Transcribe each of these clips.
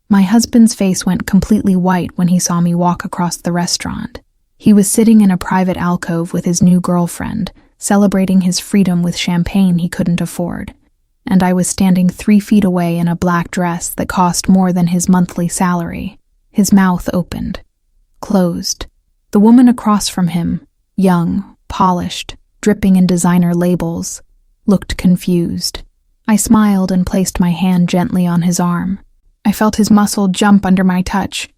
My husband's face went completely white when he saw me walk across the restaurant. He was sitting in a private alcove with his new girlfriend, celebrating his freedom with champagne he couldn't afford. And I was standing 3 feet away in a black dress that cost more than his monthly salary. His mouth opened, closed. The woman across from him, young, polished, dripping in designer labels, looked confused. I smiled and placed my hand gently on his arm. I felt his muscle jump under my touch,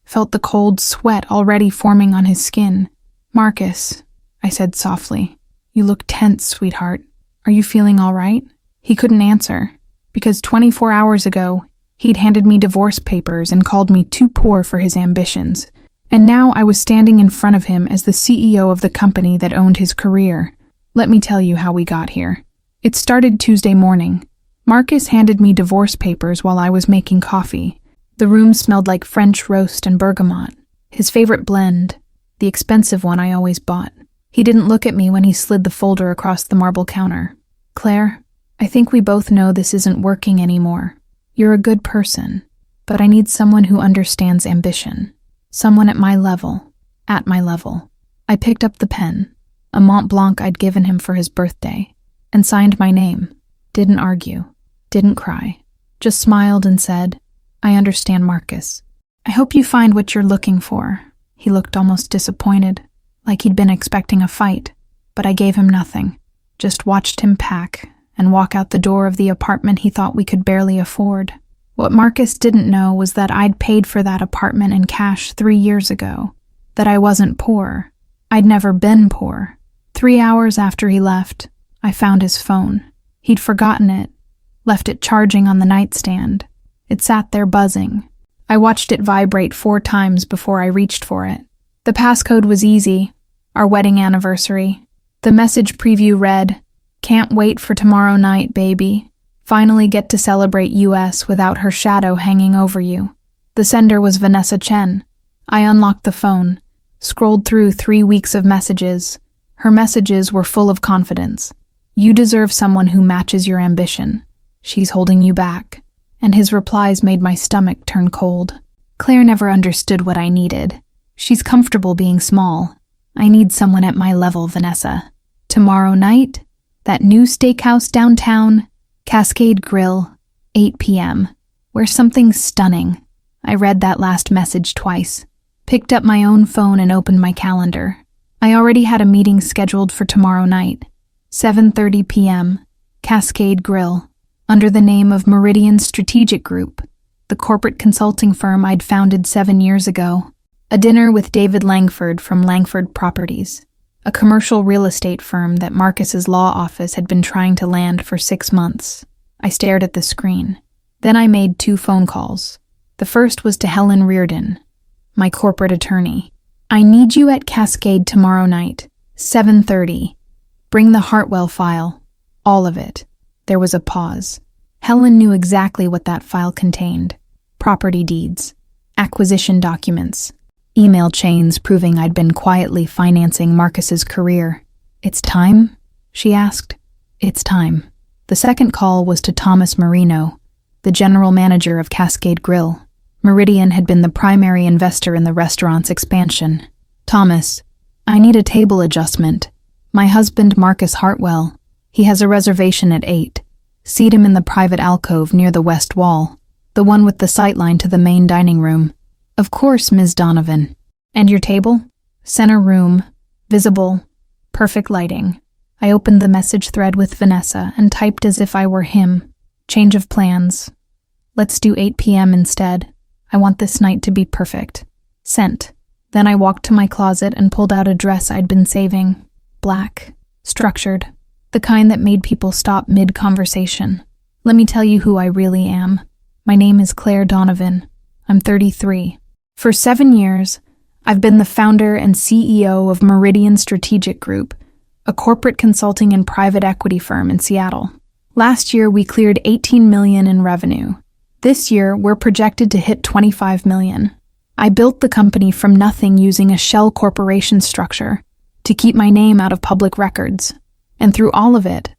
felt the cold sweat already forming on his skin. "Marcus," I said softly, "you look tense, sweetheart. Are you feeling all right?" He couldn't answer, because 24 hours ago, he'd handed me divorce papers and called me too poor for his ambitions. And now I was standing in front of him as the CEO of the company that owned his career. Let me tell you how we got here. It started Tuesday morning. Marcus handed me divorce papers while I was making coffee. The room smelled like French roast and bergamot, his favorite blend, the expensive one I always bought. He didn't look at me when he slid the folder across the marble counter. "Claire, I think we both know this isn't working anymore. You're a good person, but I need someone who understands ambition. Someone at my level. At my level." I picked up the pen, a Mont Blanc I'd given him for his birthday, and signed my name. Didn't argue. Didn't cry. Just smiled and said, "I understand, Marcus. I hope you find what you're looking for." He looked almost disappointed, like he'd been expecting a fight, but I gave him nothing. Just watched him pack and walk out the door of the apartment he thought we could barely afford. What Marcus didn't know was that I'd paid for that apartment in cash 3 years ago, that I wasn't poor. I'd never been poor. 3 hours after he left, I found his phone. He'd forgotten it, left it charging on the nightstand. It sat there buzzing. I watched it vibrate 4 times before I reached for it. The passcode was easy, our wedding anniversary. The message preview read, "Can't wait for tomorrow night, baby. Finally get to celebrate US without her shadow hanging over you." The sender was Vanessa Chen. I unlocked the phone, scrolled through 3 weeks of messages. Her messages were full of confidence. "You deserve someone who matches your ambition. She's holding you back." And his replies made my stomach turn cold. "Claire never understood what I needed. She's comfortable being small. I need someone at my level, Vanessa. Tomorrow night, that new steakhouse downtown, Cascade Grill, 8 p.m. Where's something stunning?" I read that last message twice, picked up my own phone and opened my calendar. I already had a meeting scheduled for tomorrow night, 7:30 p.m., Cascade Grill, under the name of Meridian Strategic Group, the corporate consulting firm I'd founded 7 years ago. A dinner with David Langford from Langford Properties, a commercial real estate firm that Marcus's law office had been trying to land for 6 months. I stared at the screen. Then I made 2 phone calls. The first was to Helen Reardon, my corporate attorney. "I need you at Cascade tomorrow night, 7:30. Bring the Hartwell file, all of it." There was a pause. Helen knew exactly what that file contained. Property deeds, acquisition documents, email chains proving I'd been quietly financing Marcus's career. "It's time?" she asked. "It's time." The second call was to Thomas Marino, the general manager of Cascade Grill. Meridian had been the primary investor in the restaurant's expansion. "Thomas, I need a table adjustment. My husband, Marcus Hartwell, he has a reservation at 8. Seat him in the private alcove near the west wall, the one with the sightline to the main dining room." "Of course, Ms. Donovan." "And your table?" "Center room, visible, perfect lighting." I opened the message thread with Vanessa and typed as if I were him. "Change of plans. Let's do 8 p.m. instead. I want this night to be perfect." Sent. Then I walked to my closet and pulled out a dress I'd been saving. Black, structured, the kind that made people stop mid-conversation. Let me tell you who I really am. My name is Claire Donovan. I'm 33. For 7 years, I've been the founder and CEO of Meridian Strategic Group, a corporate consulting and private equity firm in Seattle. Last year, we cleared $18 million in revenue. This year, we're projected to hit $25 million. I built the company from nothing using a shell corporation structure to keep my name out of public records. And through all of it,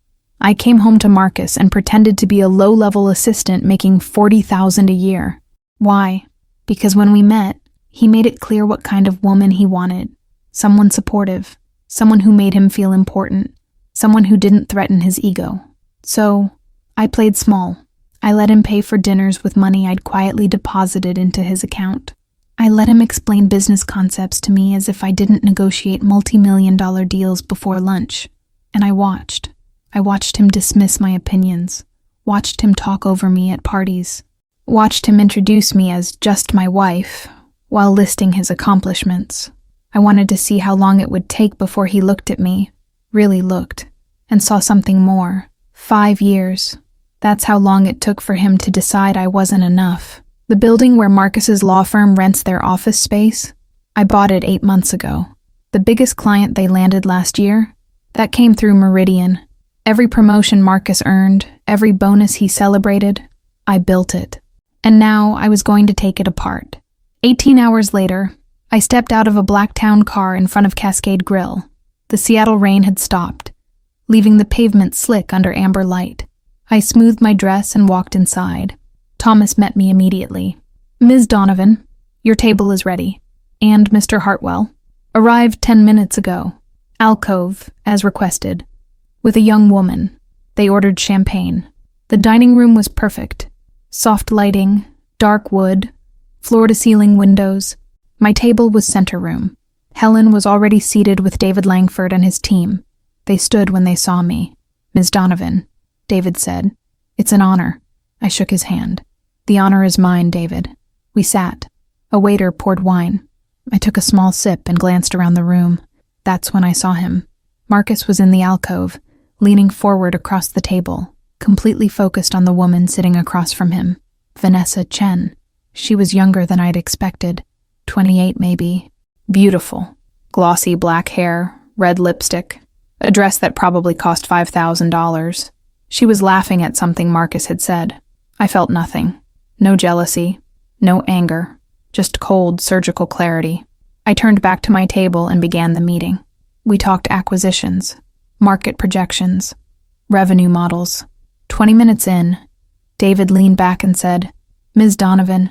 I came home to Marcus and pretended to be a low-level assistant making $40,000 a year. Why? Because when we met, he made it clear what kind of woman he wanted. Someone supportive, someone who made him feel important, someone who didn't threaten his ego. So, I played small. I let him pay for dinners with money I'd quietly deposited into his account. I let him explain business concepts to me as if I didn't negotiate multi-million-dollar deals before lunch. And I watched. I watched him dismiss my opinions, watched him talk over me at parties, watched him introduce me as just my wife, while listing his accomplishments. I wanted to see how long it would take before he looked at me, really looked, and saw something more. 5 years. That's how long it took for him to decide I wasn't enough. The building where Marcus's law firm rents their office space, I bought it 8 months ago. The biggest client they landed last year, that came through Meridian. Every promotion Marcus earned, every bonus he celebrated, I built it. And now I was going to take it apart. 18 hours later, I stepped out of a Blacktown car in front of Cascade Grill. The Seattle rain had stopped, leaving the pavement slick under amber light. I smoothed my dress and walked inside. Thomas met me immediately. "Ms. Donovan, your table is ready." And Mr. Hartwell. "Arrived 10 minutes ago. Alcove, as requested. With a young woman. They ordered champagne. The dining room was perfect. Soft lighting, dark wood, floor-to-ceiling windows. My table was center room. Helen was already seated with David Langford and his team. They stood when they saw me. "Ms. Donovan," David said. "It's an honor." I shook his hand. "The honor is mine, David." We sat. A waiter poured wine. I took a small sip and glanced around the room. That's when I saw him. Marcus was in the alcove, leaning forward across the table, completely focused on the woman sitting across from him, Vanessa Chen. She was younger than I'd expected, 28 maybe. Beautiful. Glossy black hair, red lipstick, a dress that probably cost $5,000. She was laughing at something Marcus had said. I felt nothing. No jealousy, no anger, just cold, surgical clarity. I turned back to my table and began the meeting. We talked acquisitions, market projections, revenue models. 20 minutes in, David leaned back and said, "Ms. Donovan,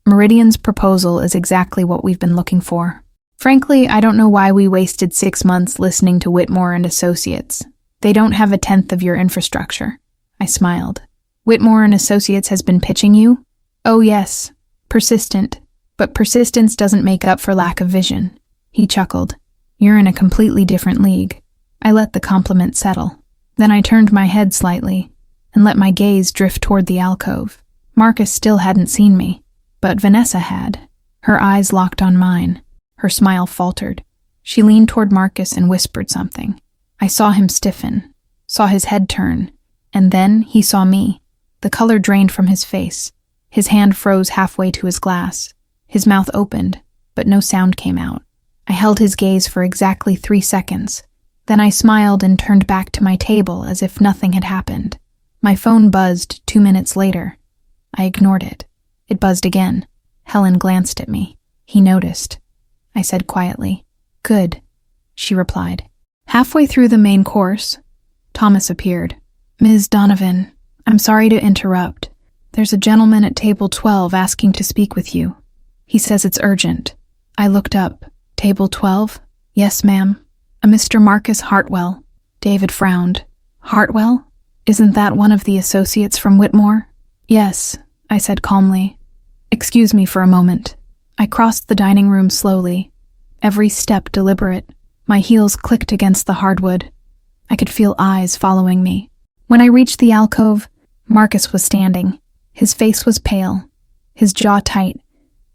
Meridian's proposal is exactly what we've been looking for. Frankly, I don't know why we wasted 6 months listening to Whitmore and Associates. They don't have a tenth of your infrastructure." I smiled. "Whitmore and Associates has been pitching you?" "Oh yes, persistent, but persistence doesn't make up for lack of vision." He chuckled. "You're in a completely different league." I let the compliment settle. Then I turned my head slightly and let my gaze drift toward the alcove. Marcus still hadn't seen me, but Vanessa had. Her eyes locked on mine. Her smile faltered. She leaned toward Marcus and whispered something. I saw him stiffen, saw his head turn, and then he saw me. The color drained from his face. His hand froze halfway to his glass. His mouth opened, but no sound came out. I held his gaze for exactly 3 seconds. Then I smiled and turned back to my table as if nothing had happened. My phone buzzed 2 minutes later. I ignored it. It buzzed again. Helen glanced at me. "He noticed," I said quietly. "Good," she replied. Halfway through the main course, Thomas appeared. "Ms. Donovan, I'm sorry to interrupt. There's a gentleman at table 12 asking to speak with you. He says it's urgent." I looked up. "Table 12? "Yes, ma'am. A Mr. Marcus Hartwell." David frowned. "Hartwell? Isn't that one of the associates from Whitmore?" "Yes," I said calmly. "Excuse me for a moment." I crossed the dining room slowly, every step deliberate. My heels clicked against the hardwood. I could feel eyes following me. When I reached the alcove, Marcus was standing. His face was pale, his jaw tight,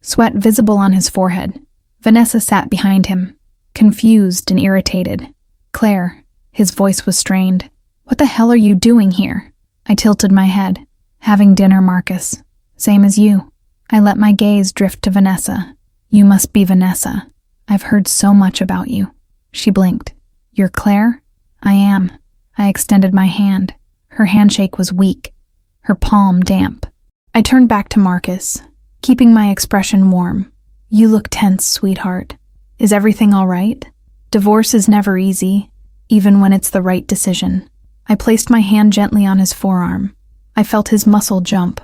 sweat visible on his forehead. Vanessa sat behind him, confused and irritated. "Claire," his voice was strained. "What the hell are you doing here?" I tilted my head. "Having dinner, Marcus. Same as you." I let my gaze drift to Vanessa. "You must be Vanessa. I've heard so much about you." She blinked. "You're Claire?" "I am." I extended my hand. Her handshake was weak, her palm damp. I turned back to Marcus, keeping my expression warm. "You look tense, sweetheart. Is everything all right?" Divorce is never easy, even when it's the right decision. I placed my hand gently on his forearm. I felt his muscle jump,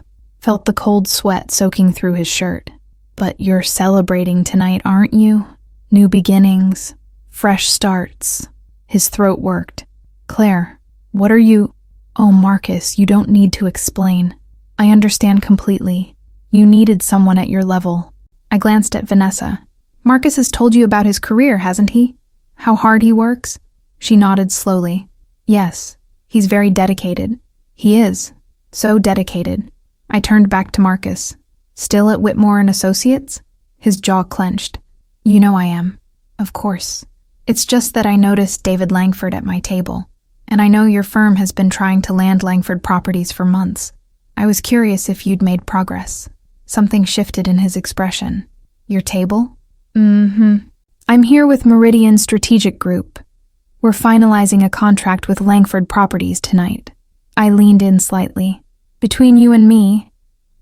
felt the cold sweat soaking through his shirt. But you're celebrating tonight, aren't you? New beginnings, fresh starts. His throat worked. Claire, what are you? Oh, Marcus, you don't need to explain. I understand completely. You needed someone at your level. I glanced at Vanessa. Marcus has told you about his career, hasn't he? How hard he works? She nodded slowly. Yes, he's very dedicated. He is. So dedicated. I turned back to Marcus. Still at Whitmore and Associates? His jaw clenched. You know I am. Of course. It's just that I noticed David Langford at my table, and I know your firm has been trying to land Langford properties for months. I was curious if you'd made progress. Something shifted in his expression. Your table? I'm here with Meridian Strategic Group. We're finalizing a contract with Langford Properties tonight. I leaned in slightly. Between you and me,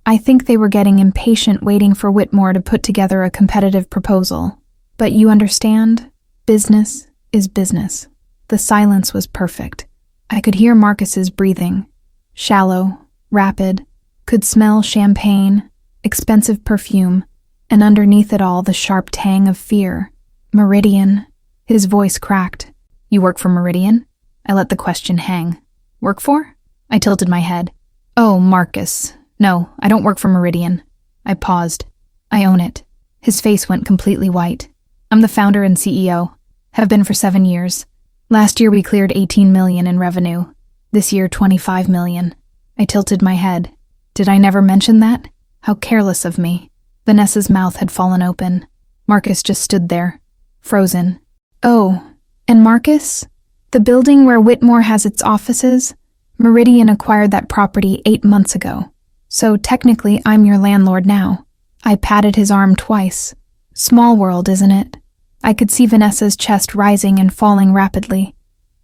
I think they were getting impatient waiting for Whitmore to put together a competitive proposal. But you understand? Business is business. The silence was perfect. I could hear Marcus's breathing. Shallow, rapid, could smell champagne, expensive perfume, and underneath it all the sharp tang of fear. Meridian. His voice cracked. You work for Meridian? I let the question hang. Work for? I tilted my head. Oh, Marcus. No, I don't work for Meridian. I paused. I own it. His face went completely white. I'm the founder and CEO. Have been for 7 years. Last year we cleared $18 million in revenue. This year $25 million. I tilted my head. Did I never mention that? How careless of me. Vanessa's mouth had fallen open. Marcus just stood there, frozen. Oh, and Marcus? The building where Whitmore has its offices? Meridian acquired that property 8 months ago. So technically I'm your landlord now. I patted his arm twice. Small world, isn't it? I could see Vanessa's chest rising and falling rapidly.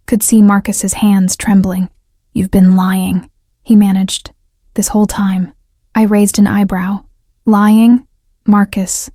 Could see Marcus's hands trembling. You've been lying, he managed. This whole time. I raised an eyebrow. Lying? Marcus,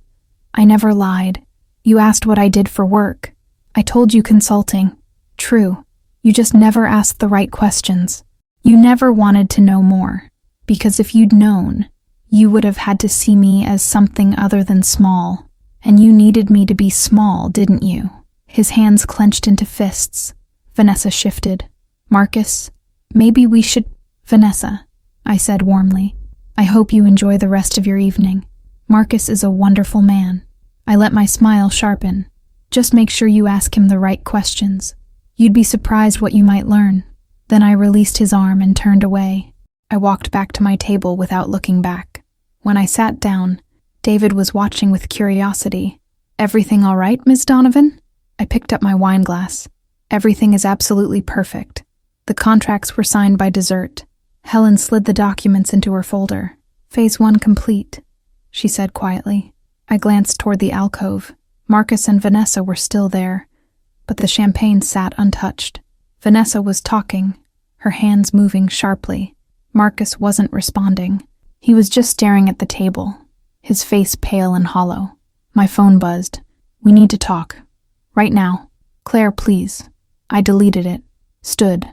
I never lied. You asked what I did for work. I told you consulting. True. You just never asked the right questions. You never wanted to know more. Because if you'd known, you would have had to see me as something other than small. And you needed me to be small, didn't you? His hands clenched into fists. Vanessa shifted. Marcus, maybe we should... Vanessa, I said warmly. I hope you enjoy the rest of your evening. Marcus is a wonderful man. I let my smile sharpen. Just make sure you ask him the right questions. You'd be surprised what you might learn. Then I released his arm and turned away. I walked back to my table without looking back. When I sat down, David was watching with curiosity. Everything all right, Ms. Donovan? I picked up my wine glass. Everything is absolutely perfect. The contracts were signed by dessert. Helen slid the documents into her folder. Phase 1 complete, she said quietly. I glanced toward the alcove. Marcus and Vanessa were still there, but the champagne sat untouched. Vanessa was talking, her hands moving sharply. Marcus wasn't responding. He was just staring at the table, his face pale and hollow. My phone buzzed. We need to talk. Right now. Claire, please. I deleted it, stood,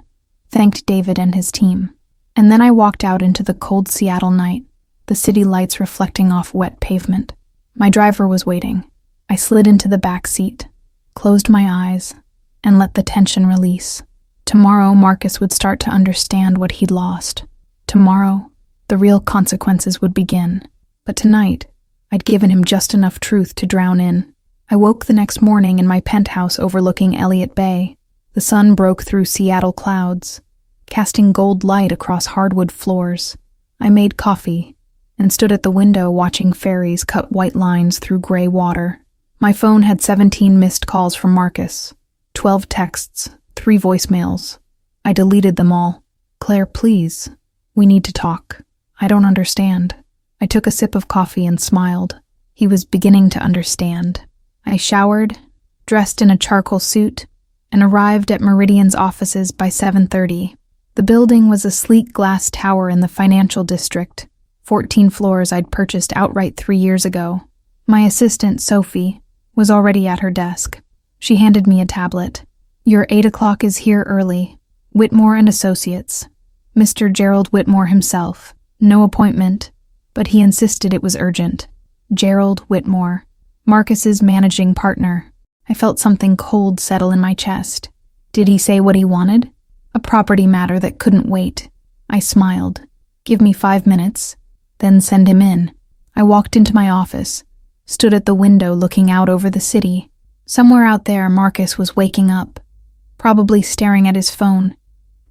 thanked David and his team. And then I walked out into the cold Seattle night, the city lights reflecting off wet pavement. My driver was waiting. I slid into the back seat, closed my eyes, and let the tension release. Tomorrow, Marcus would start to understand what he'd lost. Tomorrow, the real consequences would begin. But tonight, I'd given him just enough truth to drown in. I woke the next morning in my penthouse overlooking Elliott Bay. The sun broke through Seattle clouds, casting gold light across hardwood floors. I made coffee and stood at the window watching ferries cut white lines through gray water. My phone had 17 missed calls from Marcus, 12 texts, 3 voicemails. I deleted them all. Claire, please. We need to talk. I don't understand. I took a sip of coffee and smiled. He was beginning to understand. I showered, dressed in a charcoal suit, and arrived at Meridian's offices by 7:30. The building was a sleek glass tower in the financial district, 14 floors I'd purchased outright 3 years ago. My assistant, Sophie, was already at her desk. She handed me a tablet. Your 8 o'clock is here early. Whitmore and Associates. Mr. Gerald Whitmore himself. No appointment, but he insisted it was urgent. Gerald Whitmore, Marcus's managing partner. I felt something cold settle in my chest. Did he say what he wanted? A property matter that couldn't wait. I smiled. Give me 5 minutes, then send him in. I walked into my office, stood at the window looking out over the city. Somewhere out there, Marcus was waking up, probably staring at his phone,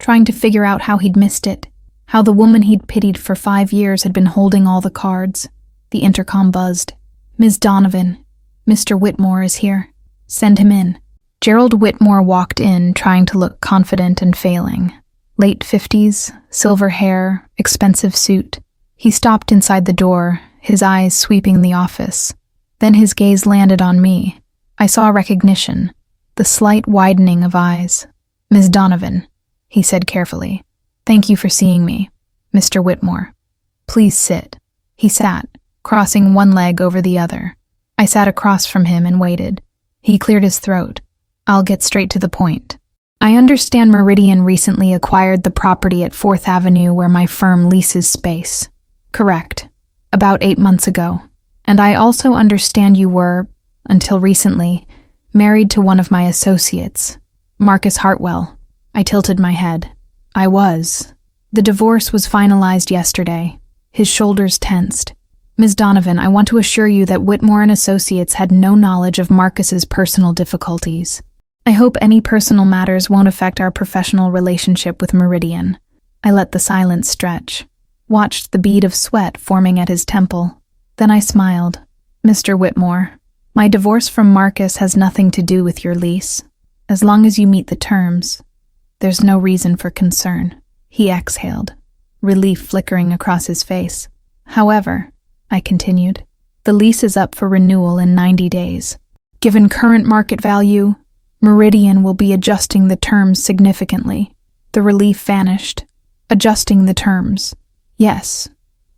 trying to figure out how he'd missed it, how the woman he'd pitied for 5 years had been holding all the cards. The intercom buzzed. Ms. Donovan, Mr. Whitmore is here. Send him in. Gerald Whitmore walked in, trying to look confident and failing. Late 50s, silver hair, expensive suit. He stopped inside the door, his eyes sweeping the office. Then his gaze landed on me. I saw recognition, the slight widening of eyes. Ms. Donovan, he said carefully. Thank you for seeing me, Mr. Whitmore. Please sit. He sat, crossing one leg over the other. I sat across from him and waited. He cleared his throat. I'll get straight to the point. I understand Meridian recently acquired the property at 4th Avenue where my firm leases space. Correct. About 8 months ago. And I also understand you were, until recently, married to one of my associates, Marcus Hartwell. I tilted my head. I was. The divorce was finalized yesterday. His shoulders tensed. Ms. Donovan, I want to assure you that Whitmore and Associates had no knowledge of Marcus's personal difficulties. I hope any personal matters won't affect our professional relationship with Meridian. I let the silence stretch, watched the bead of sweat forming at his temple. Then I smiled. Mr. Whitmore, my divorce from Marcus has nothing to do with your lease. As long as you meet the terms, there's no reason for concern. He exhaled, relief flickering across his face. However, I continued, the lease is up for renewal in 90 days. Given current market value, Meridian will be adjusting the terms significantly. The relief vanished. Adjusting the terms. Yes,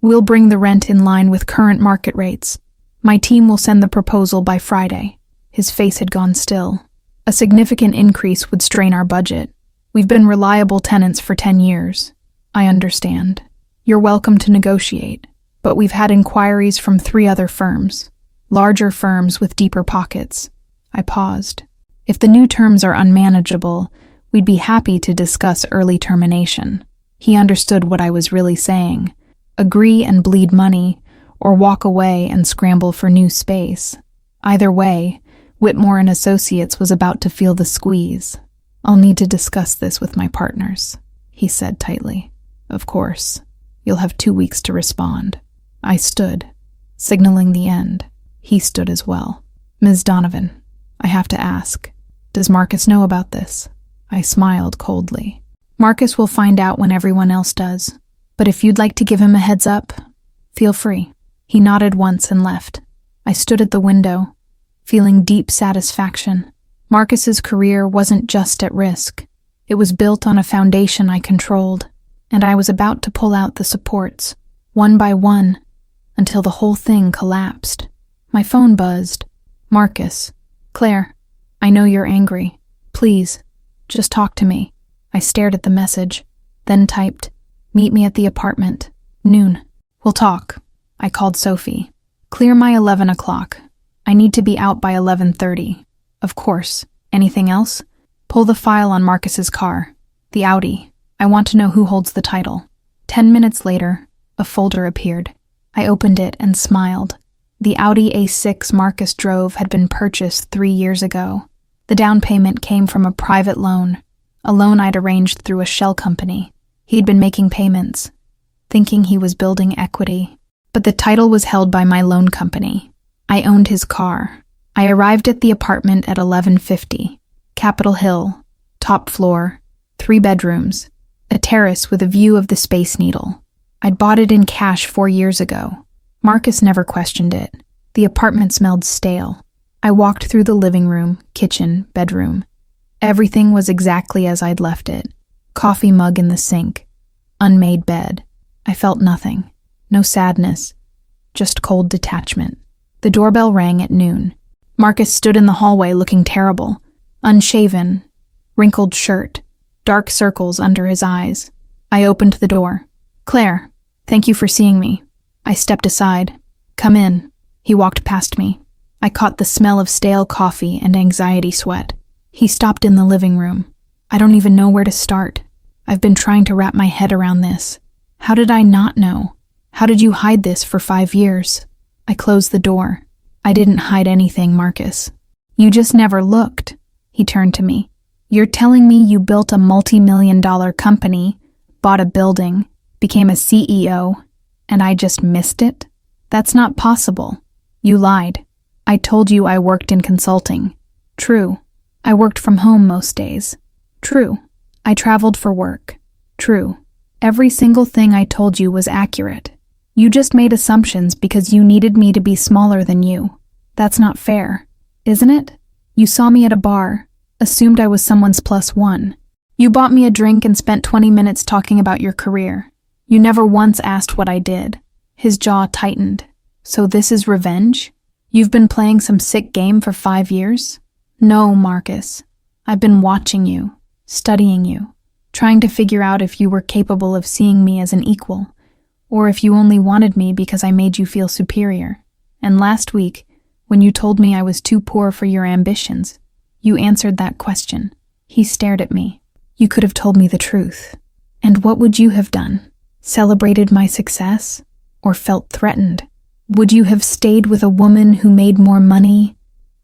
we'll bring the rent in line with current market rates. My team will send the proposal by Friday. His face had gone still. A significant increase would strain our budget. We've been reliable tenants for 10 years. I understand. You're welcome to negotiate, but we've had inquiries from 3 other firms, larger firms with deeper pockets. I paused. If the new terms are unmanageable, we'd be happy to discuss early termination. He understood what I was really saying. Agree and bleed money, or walk away and scramble for new space. Either way, Whitmore and Associates was about to feel the squeeze. I'll need to discuss this with my partners, he said tightly. Of course. You'll have 2 weeks to respond. I stood, signaling the end. He stood as well. Ms. Donovan, I have to ask, does Marcus know about this? I smiled coldly. Marcus will find out when everyone else does, but if you'd like to give him a heads up, feel free. He nodded once and left. I stood at the window, feeling deep satisfaction. Marcus's career wasn't just at risk. It was built on a foundation I controlled, and I was about to pull out the supports, one by one, until the whole thing collapsed. My phone buzzed. Marcus. Claire, I know you're angry. Please, just talk to me. I stared at the message, then typed, meet me at the apartment, noon. We'll talk. I called Sophie. Clear my 11 o'clock. I need to be out by 11:30. Of course. Anything else? Pull the file on Marcus's car. The Audi. I want to know who holds the title. 10 minutes later, a folder appeared. I opened it and smiled. The Audi A6 Marcus drove had been purchased 3 years ago. The down payment came from a private loan, a loan I'd arranged through a shell company. He'd been making payments, thinking he was building equity. But the title was held by my loan company. I owned his car. I arrived at the apartment at 11:50. Capitol Hill, top floor, 3 bedrooms, a terrace with a view of the Space Needle. I'd bought it in cash 4 years ago. Marcus never questioned it. The apartment smelled stale. I walked through the living room, kitchen, bedroom. Everything was exactly as I'd left it. Coffee mug in the sink. Unmade bed. I felt nothing. No sadness. Just cold detachment. The doorbell rang at noon. Marcus stood in the hallway looking terrible. Unshaven. Wrinkled shirt. Dark circles under his eyes. I opened the door. Claire, thank you for seeing me. I stepped aside. "Come in." He walked past me. I caught the smell of stale coffee and anxiety sweat. He stopped in the living room. "I don't even know where to start. I've been trying to wrap my head around this. How did I not know? How did you hide this for 5 years?" I closed the door. "I didn't hide anything, Marcus. You just never looked." He turned to me. "You're telling me you built a multi-million-dollar company, bought a building, became a CEO, and I just missed it? That's not possible. You lied. I told you I worked in consulting. True. I worked from home most days. True. I traveled for work. True. Every single thing I told you was accurate. You just made assumptions because you needed me to be smaller than you. That's not fair, isn't it? You saw me at a bar, assumed I was someone's +1. You bought me a drink and spent 20 minutes talking about your career. You never once asked what I did." His jaw tightened. "So this is revenge? You've been playing some sick game for 5 years? No, Marcus. I've been watching you, studying you, trying to figure out if you were capable of seeing me as an equal, or if you only wanted me because I made you feel superior. And last week, when you told me I was too poor for your ambitions, you answered that question." He stared at me. "You could have told me the truth. And what would you have done? Celebrated my success? Or felt threatened? Would you have stayed with a woman who made more money,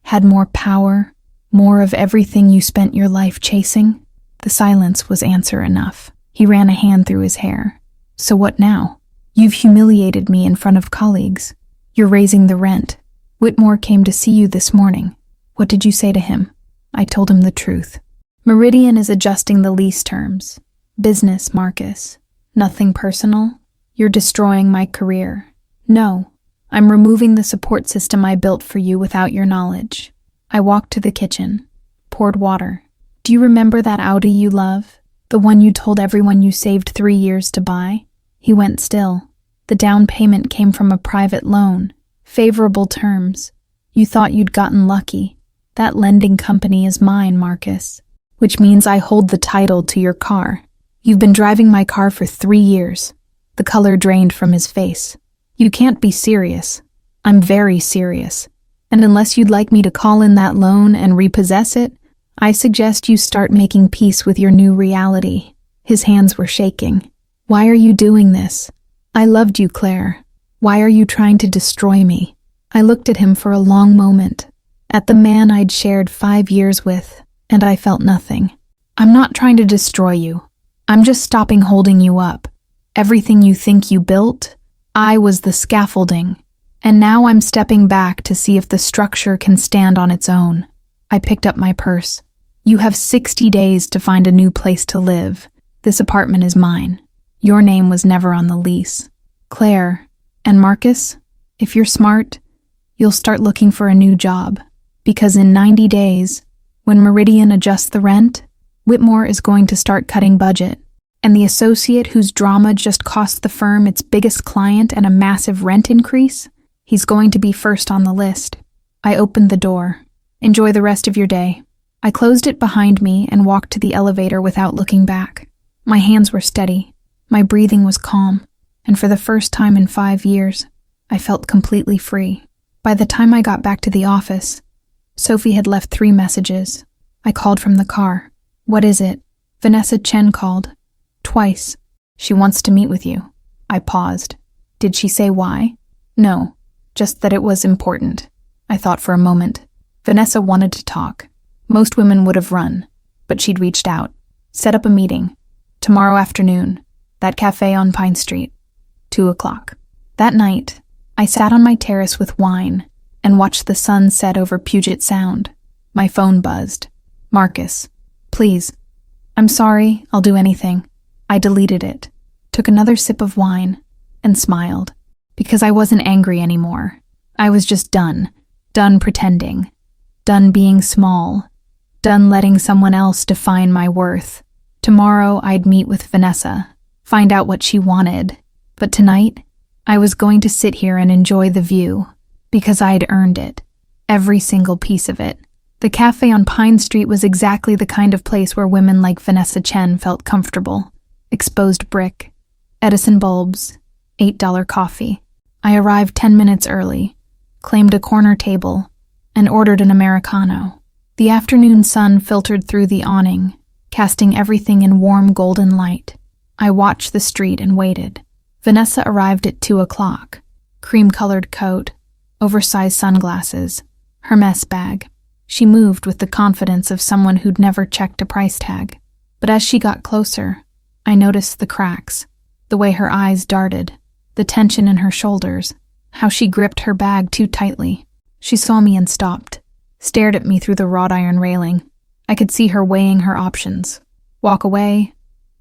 had more power, more of everything you spent your life chasing?" The silence was answer enough. He ran a hand through his hair. "So what now? You've humiliated me in front of colleagues. You're raising the rent. Whitmore came to see you this morning. What did you say to him?" I told him the truth. "Meridian is adjusting the lease terms. Business, Marcus. Nothing personal. You're destroying my career. No, I'm removing the support system I built for you without your knowledge." I walked to the kitchen, poured water. "Do you remember that Audi you love? The one you told everyone you saved 3 years to buy?" He went still. "The down payment came from a private loan. Favorable terms. You thought you'd gotten lucky. That lending company is mine, Marcus. Which means I hold the title to your car. You've been driving my car for 3 years. The color drained from his face. "You can't be serious." "I'm very serious. And unless you'd like me to call in that loan and repossess it, I suggest you start making peace with your new reality." His hands were shaking. "Why are you doing this? I loved you, Claire. Why are you trying to destroy me?" I looked at him for a long moment, at the man I'd shared 5 years with, and I felt nothing. "I'm not trying to destroy you. I'm just stopping holding you up. Everything you think you built, I was the scaffolding, and now I'm stepping back to see if the structure can stand on its own." I picked up my purse. "You have 60 days to find a new place to live. This apartment is mine. Your name was never on the lease. Claire, and Marcus, if you're smart, you'll start looking for a new job, because in 90 days, when Meridian adjusts the rent, Whitmore is going to start cutting budget, and the associate whose drama just cost the firm its biggest client and a massive rent increase, he's going to be first on the list." I opened the door. "Enjoy the rest of your day." I closed it behind me and walked to the elevator without looking back. My hands were steady. My breathing was calm, and for the first time in 5 years, I felt completely free. By the time I got back to the office, Sophie had left 3 messages. I called from the car. "What is it?" Vanessa Chen called. "Twice. She wants to meet with you." I paused. "Did she say why?" "No, just that it was important." I thought for a moment. Vanessa wanted to talk. Most women would have run, but she'd reached out. "Set up a meeting. Tomorrow afternoon. That cafe on Pine Street. 2 o'clock. That night, I sat on my terrace with wine and watched the sun set over Puget Sound. My phone buzzed. "Marcus, please." "I'm sorry, I'll do anything." I deleted it, took another sip of wine, and smiled, because I wasn't angry anymore. I was just done. Done pretending. Done being small. Done letting someone else define my worth. Tomorrow I'd meet with Vanessa, find out what she wanted. But tonight, I was going to sit here and enjoy the view, because I'd earned it. Every single piece of it. The cafe on Pine Street was exactly the kind of place where women like Vanessa Chen felt comfortable. Exposed brick, Edison bulbs, $8 coffee. I arrived 10 minutes early, claimed a corner table, and ordered an Americano. The afternoon sun filtered through the awning, casting everything in warm golden light. I watched the street and waited. Vanessa arrived at 2 o'clock. Cream-colored coat, oversized sunglasses, her mess bag. She moved with the confidence of someone who'd never checked a price tag. But as she got closer, I noticed the cracks, the way her eyes darted, the tension in her shoulders, how she gripped her bag too tightly. She saw me and stopped, stared at me through the wrought iron railing. I could see her weighing her options. Walk away,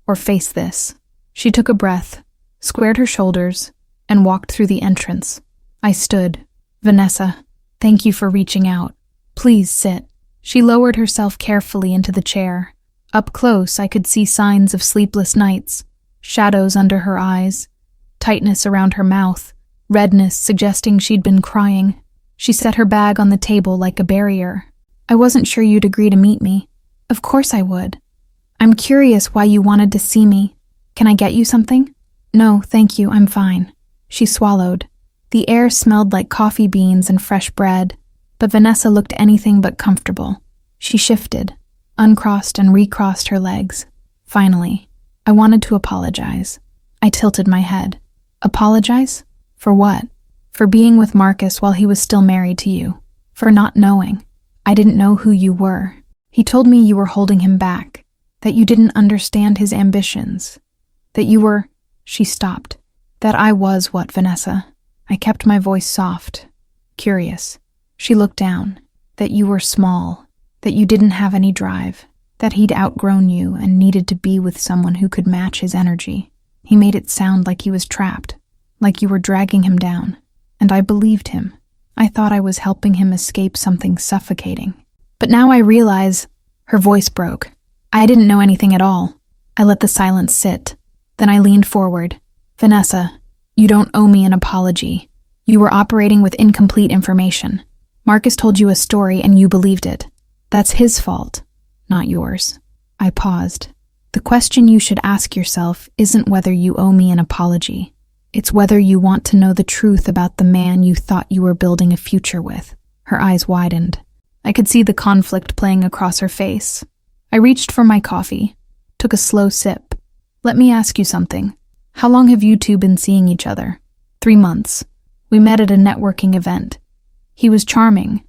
or face this. She took a breath, squared her shoulders, and walked through the entrance. I stood. Vanessa, thank you for reaching out. Please sit. She lowered herself carefully into the chair. Up close, I could see signs of sleepless nights, shadows under her eyes, tightness around her mouth, redness suggesting she'd been crying. She set her bag on the table like a barrier. I wasn't sure you'd agree to meet me. Of course I would. I'm curious why you wanted to see me. Can I get you something? No, thank you, I'm fine. She swallowed. The air smelled like coffee beans and fresh bread, but Vanessa looked anything but comfortable. She shifted, uncrossed and recrossed her legs. Finally, I wanted to apologize. I tilted my head. Apologize? For what? For being with Marcus while he was still married to you. For not knowing. I didn't know who you were. He told me you were holding him back, that you didn't understand his ambitions, that you were... She stopped. That I was what, Vanessa? I kept my voice soft, curious. She looked down. That you were small, that you didn't have any drive, that he'd outgrown you and needed to be with someone who could match his energy. He made it sound like he was trapped, like you were dragging him down. And I believed him. I thought I was helping him escape something suffocating. But now I realize... Her voice broke. I didn't know anything at all. I let the silence sit. Then I leaned forward. Vanessa, you don't owe me an apology. You were operating with incomplete information. Marcus told you a story and you believed it. That's his fault, not yours. I paused. The question you should ask yourself isn't whether you owe me an apology. It's whether you want to know the truth about the man you thought you were building a future with. Her eyes widened. I could see the conflict playing across her face. I reached for my coffee, took a slow sip. Let me ask you something. How long have you two been seeing each other? 3 months. We met at a networking event. He was charming,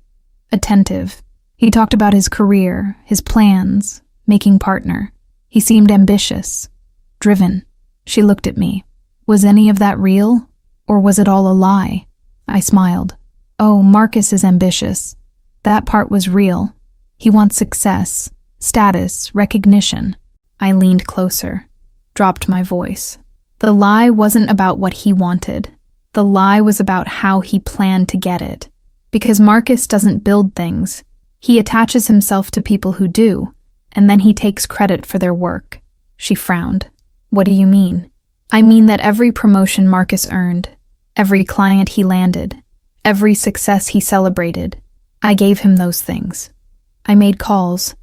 attentive. He talked about his career, his plans, making partner. He seemed ambitious, driven. She looked at me. Was any of that real, or was it all a lie? I smiled. Oh, Marcus is ambitious. That part was real. He wants success, status, recognition. I leaned closer, dropped my voice. The lie wasn't about what he wanted. The lie was about how he planned to get it. Because Marcus doesn't build things. He attaches himself to people who do, and then he takes credit for their work. She frowned. What do you mean? I mean that every promotion Marcus earned, every client he landed, every success he celebrated, I gave him those things. I made calls.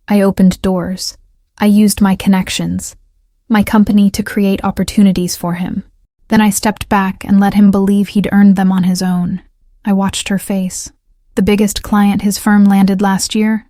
I opened doors. I used my connections, my company to create opportunities for him. Then I stepped back and let him believe he'd earned them on his own. I watched her face. The biggest client his firm landed last year?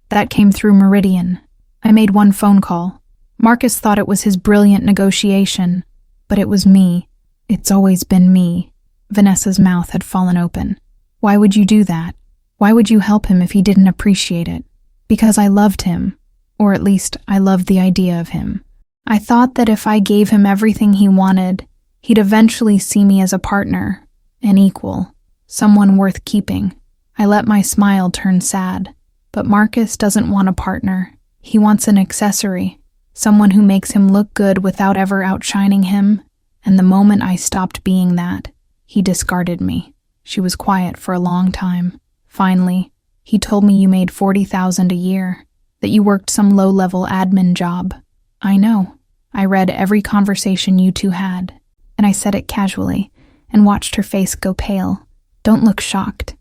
That came through Meridian. I made one phone call. Marcus thought it was his brilliant negotiation, but it was me. It's always been me. Vanessa's mouth had fallen open. Why would you do that? Why would you help him if he didn't appreciate it? Because I loved him, or at least I loved the idea of him. I thought that if I gave him everything he wanted, he'd eventually see me as a partner, an equal, someone worth keeping. I let my smile turn sad. But Marcus doesn't want a partner. He wants an accessory, someone who makes him look good without ever outshining him. And the moment I stopped being that, he discarded me. She was quiet for a long time. Finally, he told me you made $40,000 a year, that you worked some low-level admin job. I know. I read every conversation you two had, and I said it casually, and watched her face go pale. Don't look shocked.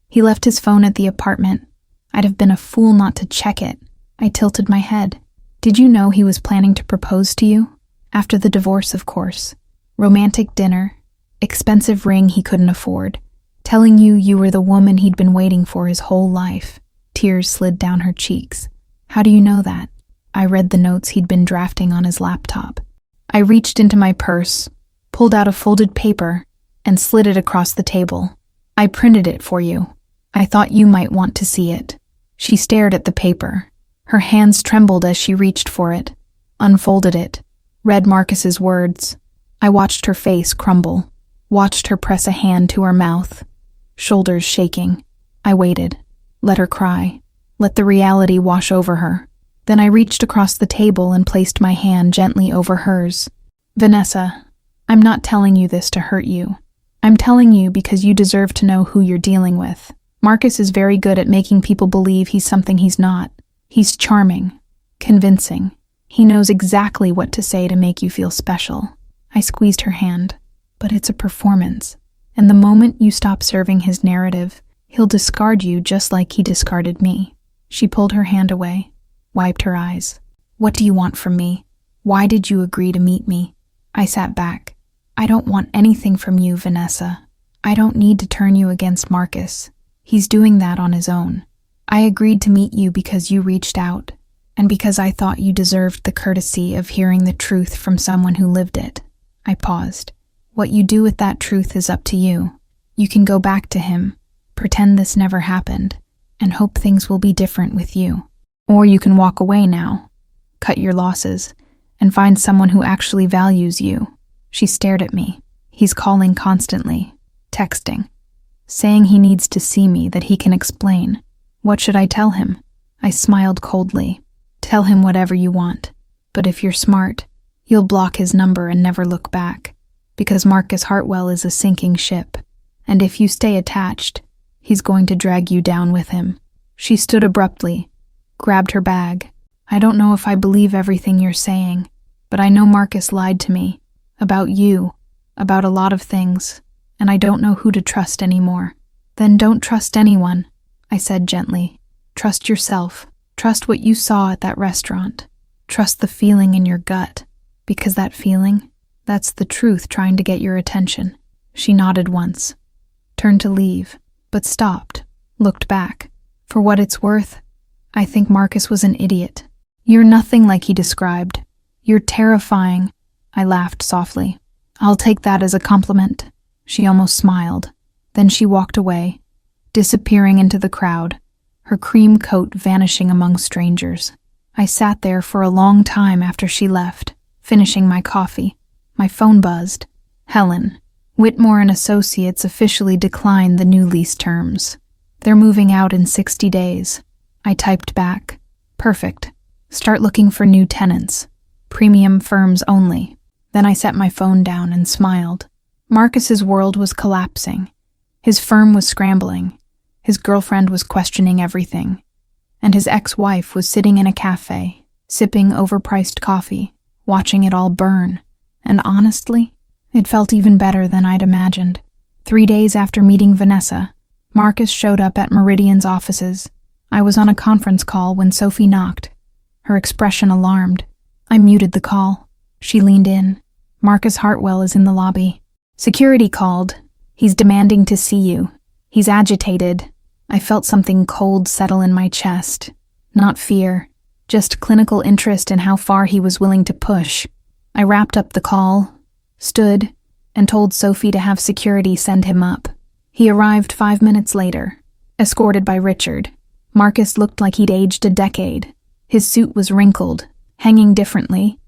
He left his phone at the apartment. I'd have been a fool not to check it. I tilted my head. Did you know he was planning to propose to you? After the divorce, of course. Romantic dinner, expensive ring he couldn't afford, telling you were the woman he'd been waiting for his whole life. Tears slid down her cheeks. How do you know that? I read the notes he'd been drafting on his laptop. I reached into my purse, pulled out a folded paper, and slid it across the table. I printed it for you. I thought you might want to see it. She stared at the paper. Her hands trembled as she reached for it, unfolded it, read Marcus's words. I watched her face crumble, watched her press a hand to her mouth, shoulders shaking. I waited, let her cry, let the reality wash over her. Then I reached across the table and placed my hand gently over hers. Vanessa, I'm not telling you this to hurt you. I'm telling you because you deserve to know who you're dealing with. Marcus is very good at making people believe he's something he's not. He's charming, convincing. He knows exactly what to say to make you feel special. I squeezed her hand. But it's a performance. And the moment you stop serving his narrative, he'll discard you just like he discarded me. She pulled her hand away, wiped her eyes. What do you want from me? Why did you agree to meet me? I sat back. I don't want anything from you, Vanessa. I don't need to turn you against Marcus. He's doing that on his own. I agreed to meet you because you reached out, and because I thought you deserved the courtesy of hearing the truth from someone who lived it. I paused. What you do with that truth is up to you. You can go back to him, pretend this never happened, and hope things will be different with you. Or you can walk away now, cut your losses, and find someone who actually values you. She stared at me. He's calling constantly, texting, saying he needs to see me, that he can explain. What should I tell him? I smiled coldly. Tell him whatever you want. But if you're smart, you'll block his number and never look back. Because Marcus Hartwell is a sinking ship. And if you stay attached, he's going to drag you down with him. She stood abruptly, grabbed her bag. I don't know if I believe everything you're saying, but I know Marcus lied to me. About you, about a lot of things, and I don't know who to trust anymore. Then don't trust anyone, I said gently. Trust yourself. Trust what you saw at that restaurant. Trust the feeling in your gut, because that feeling, that's the truth trying to get your attention. She nodded once, turned to leave, but stopped, looked back. For what it's worth, I think Marcus was an idiot. You're nothing like he described. You're terrifying. I laughed softly. I'll take that as a compliment. She almost smiled. Then she walked away, disappearing into the crowd, her cream coat vanishing among strangers. I sat there for a long time after she left, finishing my coffee. My phone buzzed. Helen. Whitmore and Associates officially declined the new lease terms. They're moving out in 60 days. I typed back. Perfect. Start looking for new tenants. Premium firms only. Then I set my phone down and smiled. Marcus's world was collapsing. His firm was scrambling. His girlfriend was questioning everything. And his ex-wife was sitting in a cafe, sipping overpriced coffee, watching it all burn. And honestly, it felt even better than I'd imagined. 3 days after meeting Vanessa, Marcus showed up at Meridian's offices. I was on a conference call when Sophie knocked, her expression alarmed. I muted the call. She leaned in. Marcus Hartwell is in the lobby. Security called. He's demanding to see you. He's agitated. I felt something cold settle in my chest. Not fear, just clinical interest in how far he was willing to push. I wrapped up the call, stood, and told Sophie to have security send him up. He arrived 5 minutes later, escorted by Richard. Marcus looked like he'd aged a decade. His suit was wrinkled, hanging differently,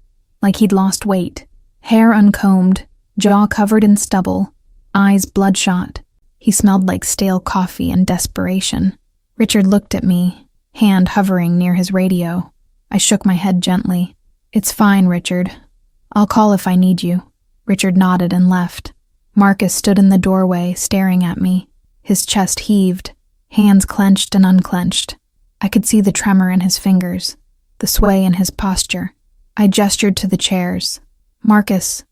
like he'd lost weight. Hair uncombed, jaw covered in stubble, eyes bloodshot. He smelled like stale coffee and desperation. Richard looked at me, hand hovering near his radio. I shook my head gently. It's fine, Richard. I'll call if I need you. Richard nodded and left. Marcus stood in the doorway, staring at me. His chest heaved, hands clenched and unclenched. I could see the tremor in his fingers, the sway in his posture. I gestured to the chairs. Marcus,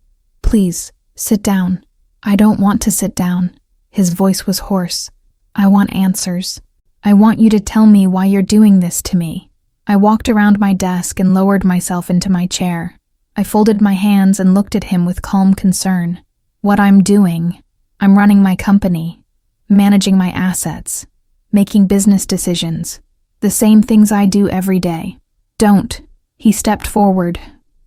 please, sit down. I don't want to sit down. His voice was hoarse. I want answers. I want you to tell me why you're doing this to me. I walked around my desk and lowered myself into my chair. I folded my hands and looked at him with calm concern. What I'm doing. I'm running my company, managing my assets, making business decisions, the same things I do every day. Don't. He stepped forward,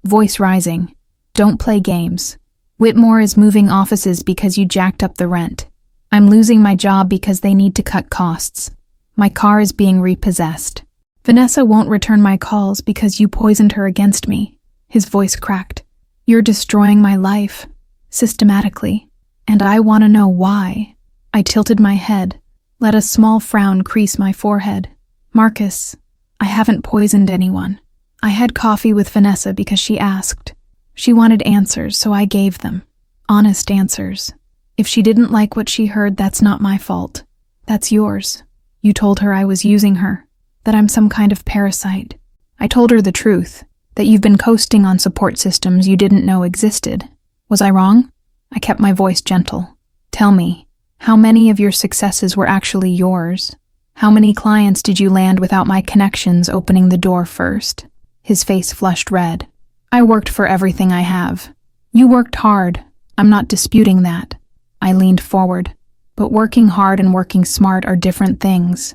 voice rising. Don't play games. Whitmore is moving offices because you jacked up the rent. I'm losing my job because they need to cut costs. My car is being repossessed. Vanessa won't return my calls because you poisoned her against me. His voice cracked. You're destroying my life, systematically, and I want to know why. I tilted my head, let a small frown crease my forehead. Marcus, I haven't poisoned anyone. I had coffee with Vanessa because she asked. She wanted answers, so I gave them. Honest answers. If she didn't like what she heard, that's not my fault. That's yours. You told her I was using her, that I'm some kind of parasite. I told her the truth, that you've been coasting on support systems you didn't know existed. Was I wrong? I kept my voice gentle. Tell me, how many of your successes were actually yours? How many clients did you land without my connections opening the door first? His face flushed red. I worked for everything I have. You worked hard. I'm not disputing that. I leaned forward. But working hard and working smart are different things.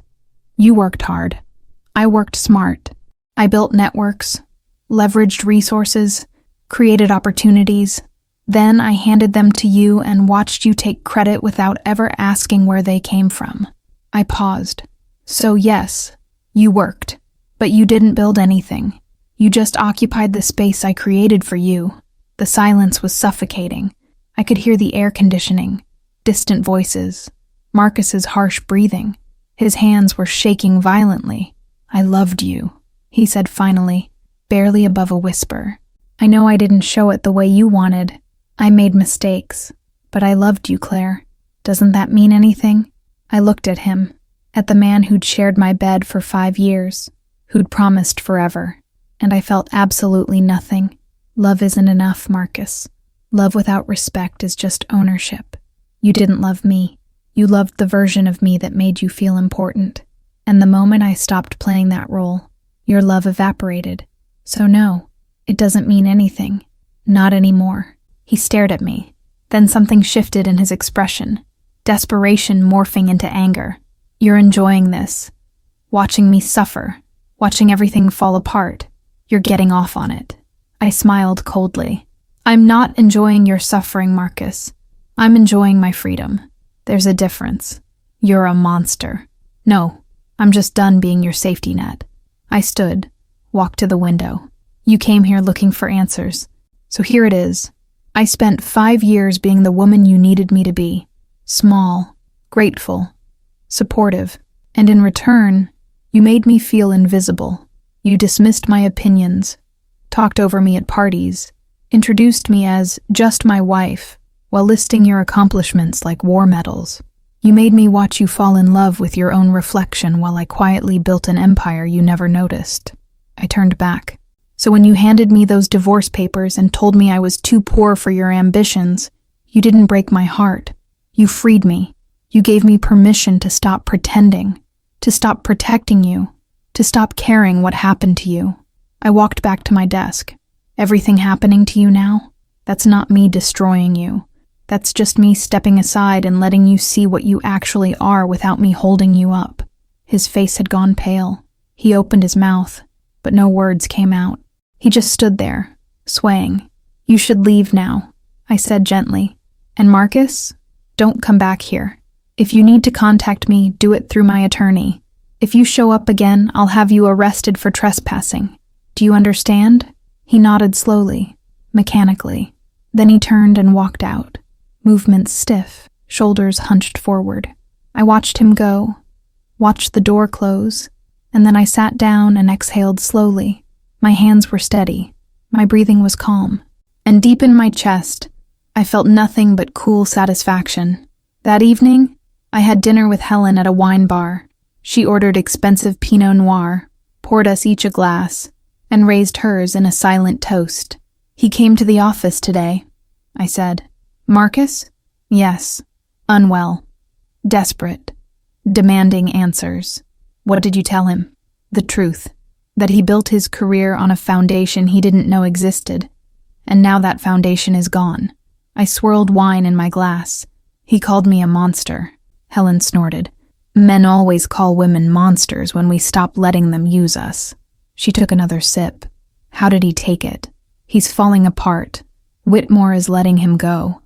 You worked hard. I worked smart. I built networks, leveraged resources, created opportunities. Then I handed them to you and watched you take credit without ever asking where they came from. I paused. So yes, you worked, but you didn't build anything. You just occupied the space I created for you. The silence was suffocating. I could hear the air conditioning, distant voices, Marcus's harsh breathing. His hands were shaking violently. I loved you, he said finally, barely above a whisper. I know I didn't show it the way you wanted. I made mistakes, but I loved you, Claire. Doesn't that mean anything? I looked at him, at the man who'd shared my bed for 5 years, who'd promised forever, and I felt absolutely nothing. Love isn't enough, Marcus. Love without respect is just ownership. You didn't love me. You loved the version of me that made you feel important. And the moment I stopped playing that role, your love evaporated. So no, it doesn't mean anything. Not anymore. He stared at me. Then something shifted in his expression. Desperation morphing into anger. You're enjoying this. Watching me suffer. Watching everything fall apart. You're getting off on it. I smiled coldly. I'm not enjoying your suffering, Marcus. I'm enjoying my freedom. There's a difference. You're a monster. No, I'm just done being your safety net. I stood, walked to the window. You came here looking for answers. So here it is. I spent 5 years being the woman you needed me to be. Small, grateful, supportive. And in return, you made me feel invisible. You dismissed my opinions, talked over me at parties, introduced me as just my wife, while listing your accomplishments like war medals. You made me watch you fall in love with your own reflection while I quietly built an empire you never noticed. I turned back. So when you handed me those divorce papers and told me I was too poor for your ambitions, you didn't break my heart. You freed me. You gave me permission to stop pretending, to stop protecting you, to stop caring what happened to you. I walked back to my desk. Everything happening to you now? That's not me destroying you. That's just me stepping aside and letting you see what you actually are without me holding you up. His face had gone pale. He opened his mouth, but no words came out. He just stood there, swaying. You should leave now, I said gently. And Marcus, don't come back here. If you need to contact me, do it through my attorney. If you show up again, I'll have you arrested for trespassing. Do you understand? He nodded slowly, mechanically. Then he turned and walked out, movements stiff, shoulders hunched forward. I watched him go, watched the door close, and then I sat down and exhaled slowly. My hands were steady. My breathing was calm. And deep in my chest, I felt nothing but cool satisfaction. That evening, I had dinner with Helen at a wine bar. She ordered expensive Pinot Noir, poured us each a glass, and raised hers in a silent toast. He came to the office today, I said. Marcus? Yes. Unwell. Desperate. Demanding answers. What did you tell him? The truth. That he built his career on a foundation he didn't know existed. And now that foundation is gone. I swirled wine in my glass. He called me a monster. Helen snorted. Men always call women monsters when we stop letting them use us. She took another sip. How did he take it? He's falling apart. Whitmore is letting him go.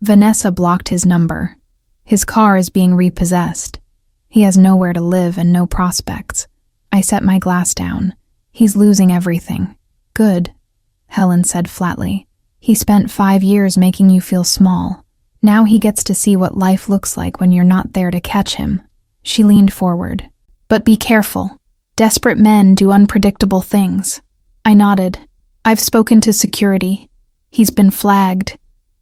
Vanessa blocked his number. His car is being repossessed. He has nowhere to live and no prospects. I set my glass down. He's losing everything. Good, Helen said flatly. He spent 5 years making you feel small. Now he gets to see what life looks like when you're not there to catch him. She leaned forward. But be careful. Desperate men do unpredictable things. I nodded. I've spoken to security. He's been flagged.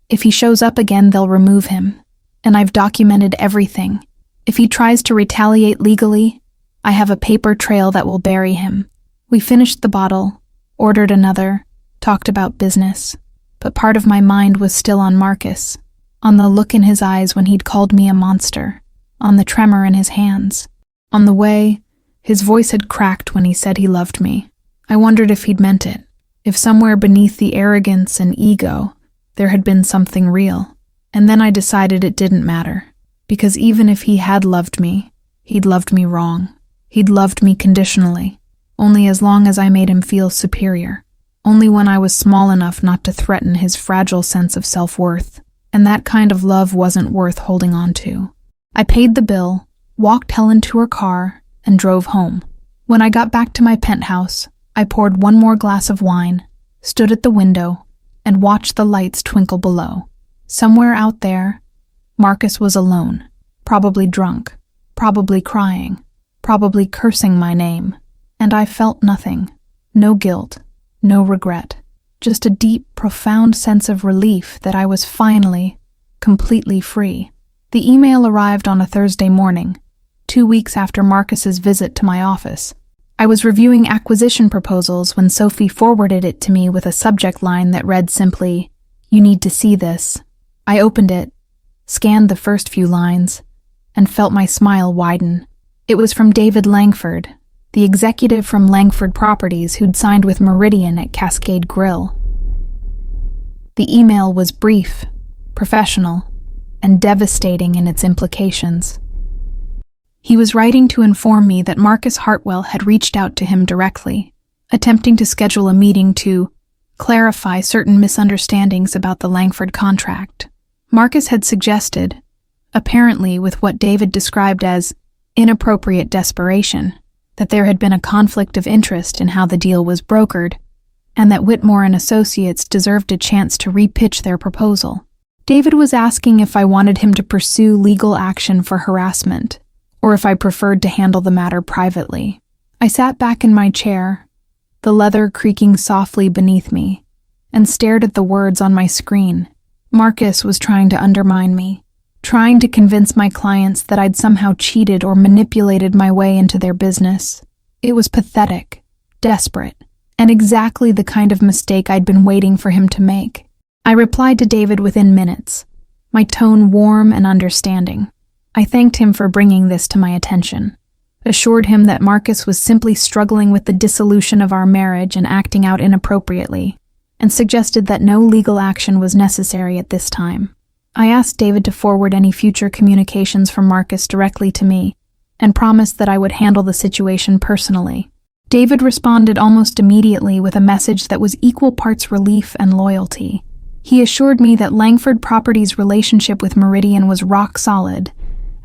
If he shows up again, they'll remove him. And I've documented everything. If he tries to retaliate legally, I have a paper trail that will bury him. We finished the bottle, ordered another, talked about business. But part of my mind was still on Marcus, on the look in his eyes when he'd called me a monster, on the tremor in his hands, on the way his voice had cracked when he said he loved me. I wondered if he'd meant it, if somewhere beneath the arrogance and ego, there had been something real. And then I decided it didn't matter, because even if he had loved me, he'd loved me wrong. He'd loved me conditionally, only as long as I made him feel superior, only when I was small enough not to threaten his fragile sense of self-worth, and that kind of love wasn't worth holding on to. I paid the bill, walked Helen to her car, and drove home. When I got back to my penthouse, I poured one more glass of wine, stood at the window, and watched the lights twinkle below. Somewhere out there, Marcus was alone, probably drunk, probably crying, probably cursing my name, and I felt nothing, no guilt, no regret, just a deep, profound sense of relief that I was finally, completely free. The email arrived on a Thursday morning, 2 weeks after Marcus's visit to my office. I was reviewing acquisition proposals when Sophie forwarded it to me with a subject line that read simply, "You need to see this." I opened it, scanned the first few lines, and felt my smile widen. It was from David Langford, the executive from Langford Properties who'd signed with Meridian at Cascade Grill. The email was brief, professional, and devastating in its implications. He was writing to inform me that Marcus Hartwell had reached out to him directly, attempting to schedule a meeting to clarify certain misunderstandings about the Langford contract. Marcus had suggested, apparently with what David described as inappropriate desperation, that there had been a conflict of interest in how the deal was brokered, and that Whitmore and Associates deserved a chance to repitch their proposal. David was asking if I wanted him to pursue legal action for harassment, or if I preferred to handle the matter privately. I sat back in my chair, the leather creaking softly beneath me, and stared at the words on my screen. Marcus was trying to undermine me, trying to convince my clients that I'd somehow cheated or manipulated my way into their business. It was pathetic, desperate, and exactly the kind of mistake I'd been waiting for him to make. I replied to David within minutes, my tone warm and understanding. I thanked him for bringing this to my attention, assured him that Marcus was simply struggling with the dissolution of our marriage and acting out inappropriately, and suggested that no legal action was necessary at this time. I asked David to forward any future communications from Marcus directly to me, and promised that I would handle the situation personally. David responded almost immediately with a message that was equal parts relief and loyalty. He assured me that Langford Properties' relationship with Meridian was rock solid,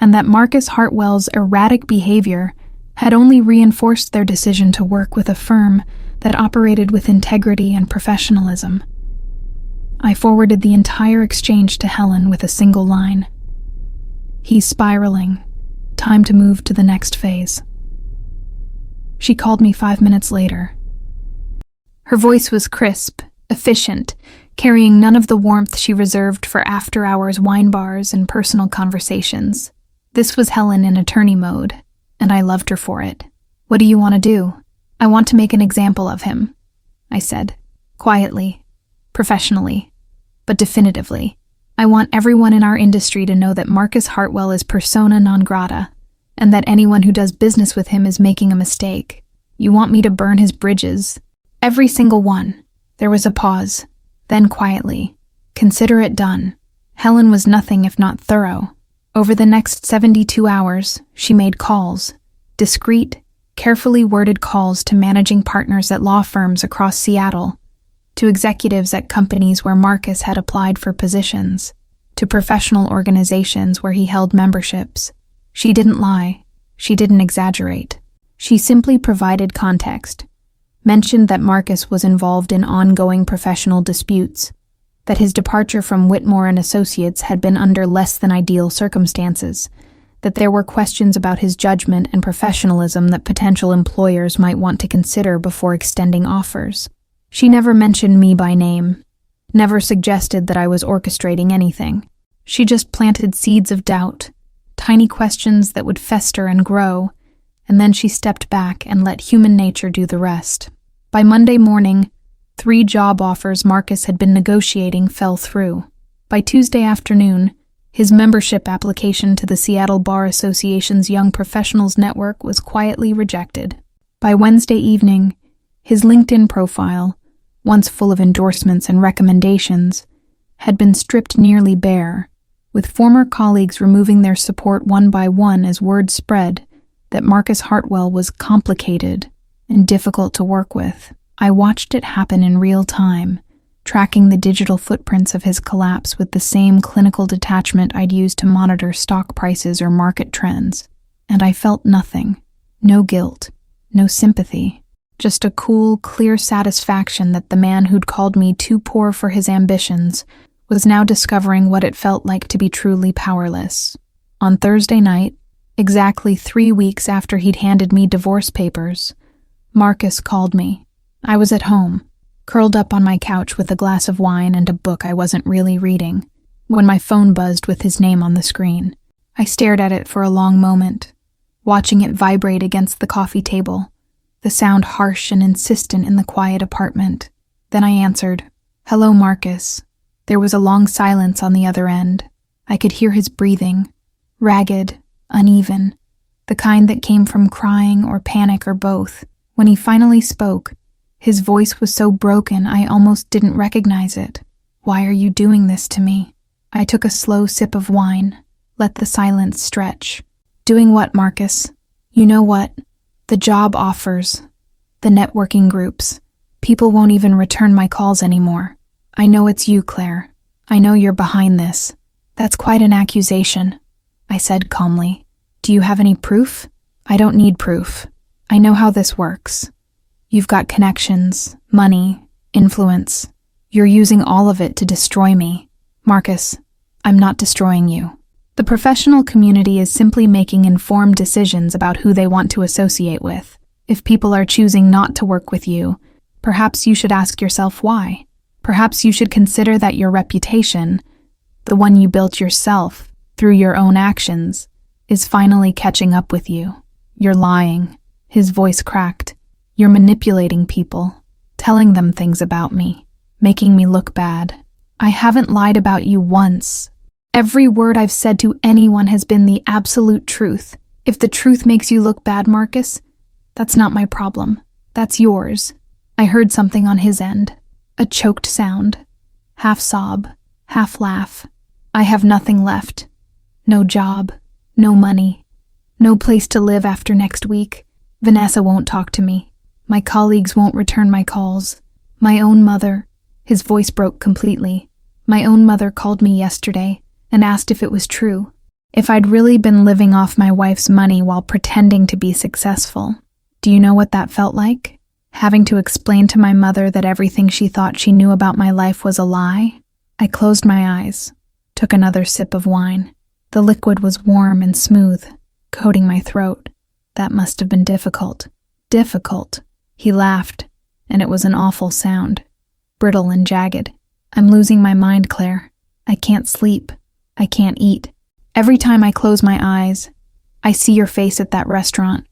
and that Marcus Hartwell's erratic behavior had only reinforced their decision to work with a firm that operated with integrity and professionalism. I forwarded the entire exchange to Helen with a single line. "He's spiraling. Time to move to the next phase." She called me 5 minutes later. Her voice was crisp, efficient, carrying none of the warmth she reserved for after-hours wine bars and personal conversations. This was Helen in attorney mode, and I loved her for it. "What do you want to do?" "I want to make an example of him," I said, quietly, professionally, but definitively. "I want everyone in our industry to know that Marcus Hartwell is persona non grata, and that anyone who does business with him is making a mistake. You want me to burn his bridges. Every single one." There was a pause, then quietly, Consider it done. Helen was nothing if not thorough. Over the next 72 hours, she made calls. Discreet, carefully worded calls to managing partners at law firms across Seattle, to executives at companies where Marcus had applied for positions, to professional organizations where he held memberships. She didn't lie. She didn't exaggerate. She simply provided context, mentioned that Marcus was involved in ongoing professional disputes, that his departure from Whitmore and Associates had been under less than ideal circumstances, that there were questions about his judgment and professionalism that potential employers might want to consider before extending offers. She never mentioned me by name, never suggested that I was orchestrating anything. She just planted seeds of doubt, tiny questions that would fester and grow, and then she stepped back and let human nature do the rest. By Monday morning, 3 job offers Marcus had been negotiating fell through. By Tuesday afternoon, his membership application to the Seattle Bar Association's Young Professionals Network was quietly rejected. By Wednesday evening, his LinkedIn profile, once full of endorsements and recommendations, had been stripped nearly bare, with former colleagues removing their support one by one as word spread that Marcus Hartwell was complicated and difficult to work with. I watched it happen in real time, tracking the digital footprints of his collapse with the same clinical detachment I'd used to monitor stock prices or market trends, and I felt nothing. No guilt, no sympathy, just a cool, clear satisfaction that the man who'd called me too poor for his ambitions was now discovering what it felt like to be truly powerless. On Thursday night, exactly 3 weeks after he'd handed me divorce papers, Marcus called me. I was at home, curled up on my couch with a glass of wine and a book I wasn't really reading, when my phone buzzed with his name on the screen. I stared at it for a long moment, watching it vibrate against the coffee table, the sound harsh and insistent in the quiet apartment. Then I answered, "Hello, Marcus." There was a long silence on the other end. I could hear his breathing, ragged, uneven, the kind that came from crying or panic or both. When he finally spoke, his voice was so broken I almost didn't recognize it. "Why are you doing this to me?" I took a slow sip of wine, let the silence stretch. "Doing what, Marcus?" "You know what? The job offers, the networking groups. People won't even return my calls anymore. I know it's you, Claire. I know you're behind this." "That's quite an accusation," I said calmly. "Do you have any proof?" "I don't need proof. I know how this works. You've got connections, money, influence. You're using all of it to destroy me. Marcus, I'm not destroying you. The professional community is simply making informed decisions about who they want to associate with. If people are choosing not to work with you, perhaps you should ask yourself why. Perhaps you should consider that your reputation, the one you built yourself through your own actions, is finally catching up with you. You're lying." His voice cracked. "You're manipulating people, telling them things about me, making me look bad. I haven't lied about you once. Every word I've said to anyone has been the absolute truth. If the truth makes you look bad, Marcus, that's not my problem. That's yours." I heard something on his end, a choked sound, half sob, half laugh. "I have nothing left. No job, no money, no place to live after next week. Vanessa won't talk to me. My colleagues won't return my calls. My own mother," his voice broke completely. "My own mother called me yesterday and asked if it was true, if I'd really been living off my wife's money while pretending to be successful. Do you know what that felt like? Having to explain to my mother that everything she thought she knew about my life was a lie?" I closed my eyes, took another sip of wine. The liquid was warm and smooth, coating my throat. That must have been difficult. Difficult. He laughed, and it was an awful sound, brittle and jagged. "I'm losing my mind, Claire. I can't sleep. I can't eat. Every time I close my eyes, I see your face at that restaurant,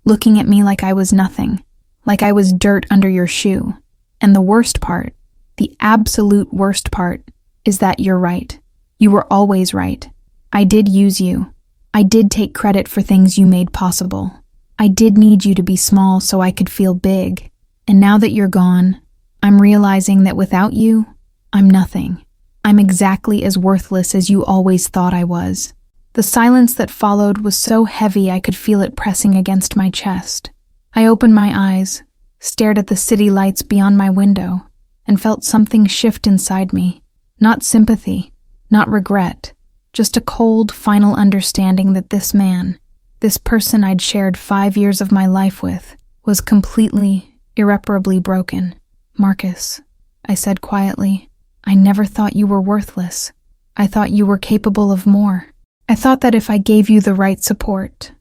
looking at me like I was nothing, like I was dirt under your shoe. And the worst part, the absolute worst part, is that you're right. You were always right. I did use you. I did take credit for things you made possible. I did need you to be small so I could feel big. And now that you're gone, I'm realizing that without you, I'm nothing. I'm exactly as worthless as you always thought I was." The silence that followed was so heavy I could feel it pressing against my chest. I opened my eyes, stared at the city lights beyond my window, and felt something shift inside me. Not sympathy, not regret, just a cold, final understanding that this man, this person I'd shared 5 years of my life with, was completely, irreparably broken. "Marcus," I said quietly, "I never thought you were worthless. I thought you were capable of more. I thought that if I gave you the right support,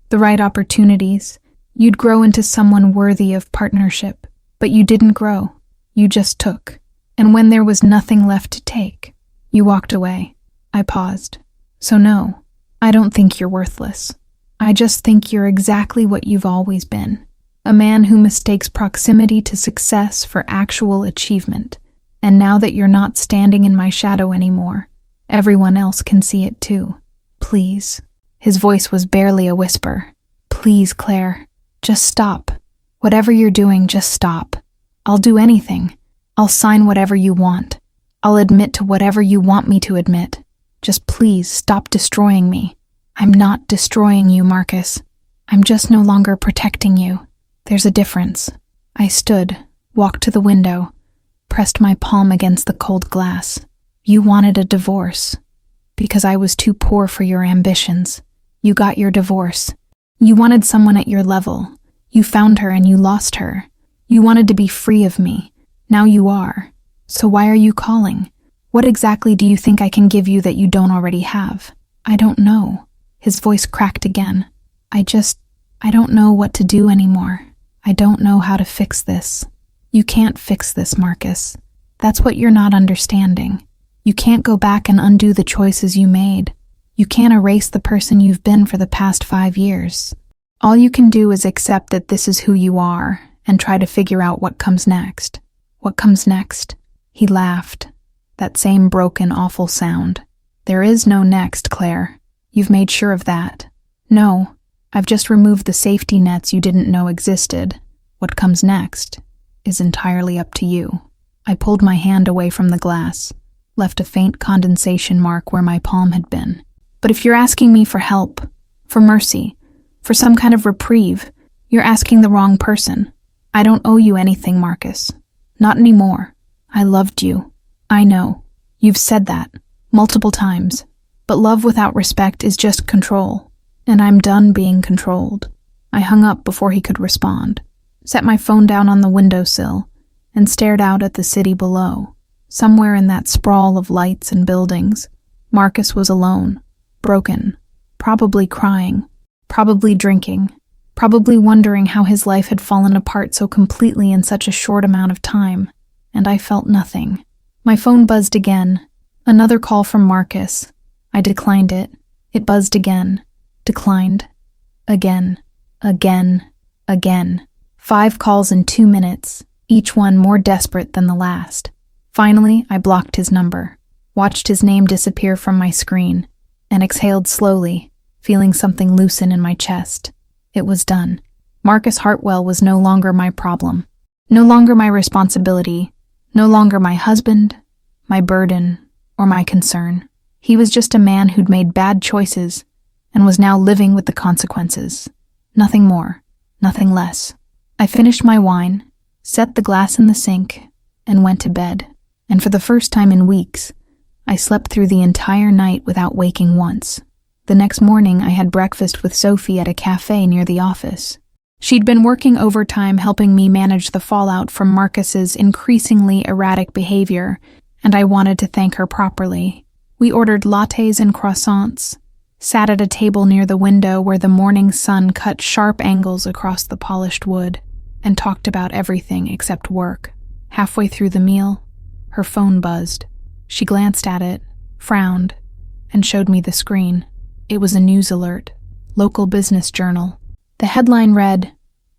the right opportunities, you'd grow into someone worthy of partnership. But you didn't grow. You just took. And when there was nothing left to take, you walked away." I paused. "So no, I don't think you're worthless. I just think you're exactly what you've always been. A man who mistakes proximity to success for actual achievement. And now that you're not standing in my shadow anymore, everyone else can see it too. Please." His voice was barely a whisper. "Please, Claire, just stop. Whatever you're doing, just stop. I'll do anything. I'll sign whatever you want. I'll admit to whatever you want me to admit. Just please stop destroying me." "I'm not destroying you, Marcus. I'm just no longer protecting you. There's a difference." I stood, walked to the window, pressed my palm against the cold glass. "You wanted a divorce. Because I was too poor for your ambitions. You got your divorce. You wanted someone at your level. You found her and you lost her. You wanted to be free of me. Now you are. So why are you calling? What exactly do you think I can give you that you don't already have?" "I don't know." His voice cracked again. I don't know what to do anymore. I don't know how to fix this." "You can't fix this, Marcus. That's what you're not understanding. You can't go back and undo the choices you made. You can't erase the person you've been for the past 5 years. All you can do is accept that this is who you are and try to figure out what comes next." "What comes next?" He laughed. That same broken, awful sound. "There is no next, Claire. You've made sure of that." "No, I've just removed the safety nets you didn't know existed. What comes next is entirely up to you." I pulled my hand away from the glass, left a faint condensation mark where my palm had been. "But if you're asking me for help, for mercy, for some kind of reprieve, you're asking the wrong person. I don't owe you anything, Marcus. Not anymore. I loved you. I know. You've said that multiple times. But love without respect is just control, and I'm done being controlled." I hung up before he could respond, set my phone down on the windowsill, and stared out at the city below. Somewhere in that sprawl of lights and buildings, Marcus was alone, broken, probably crying, probably drinking, probably wondering how his life had fallen apart so completely in such a short amount of time, and I felt nothing. My phone buzzed again. Another call from Marcus. I declined it. It buzzed again. Declined. Again. Again. Again. 5 calls in 2 minutes, each one more desperate than the last. Finally, I blocked his number, watched his name disappear from my screen, and exhaled slowly, feeling something loosen in my chest. It was done. Marcus Hartwell was no longer my problem, no longer my responsibility, no longer my husband, my burden, or my concern. He was just a man who'd made bad choices and was now living with the consequences. Nothing more, nothing less. I finished my wine, set the glass in the sink, and went to bed. And for the first time in weeks, I slept through the entire night without waking once. The next morning, I had breakfast with Sophie at a cafe near the office. She'd been working overtime helping me manage the fallout from Marcus's increasingly erratic behavior, and I wanted to thank her properly. We ordered lattes and croissants, sat at a table near the window where the morning sun cut sharp angles across the polished wood, and talked about everything except work. Halfway through the meal, her phone buzzed. She glanced at it, frowned, and showed me the screen. It was a news alert, local business journal. The headline read,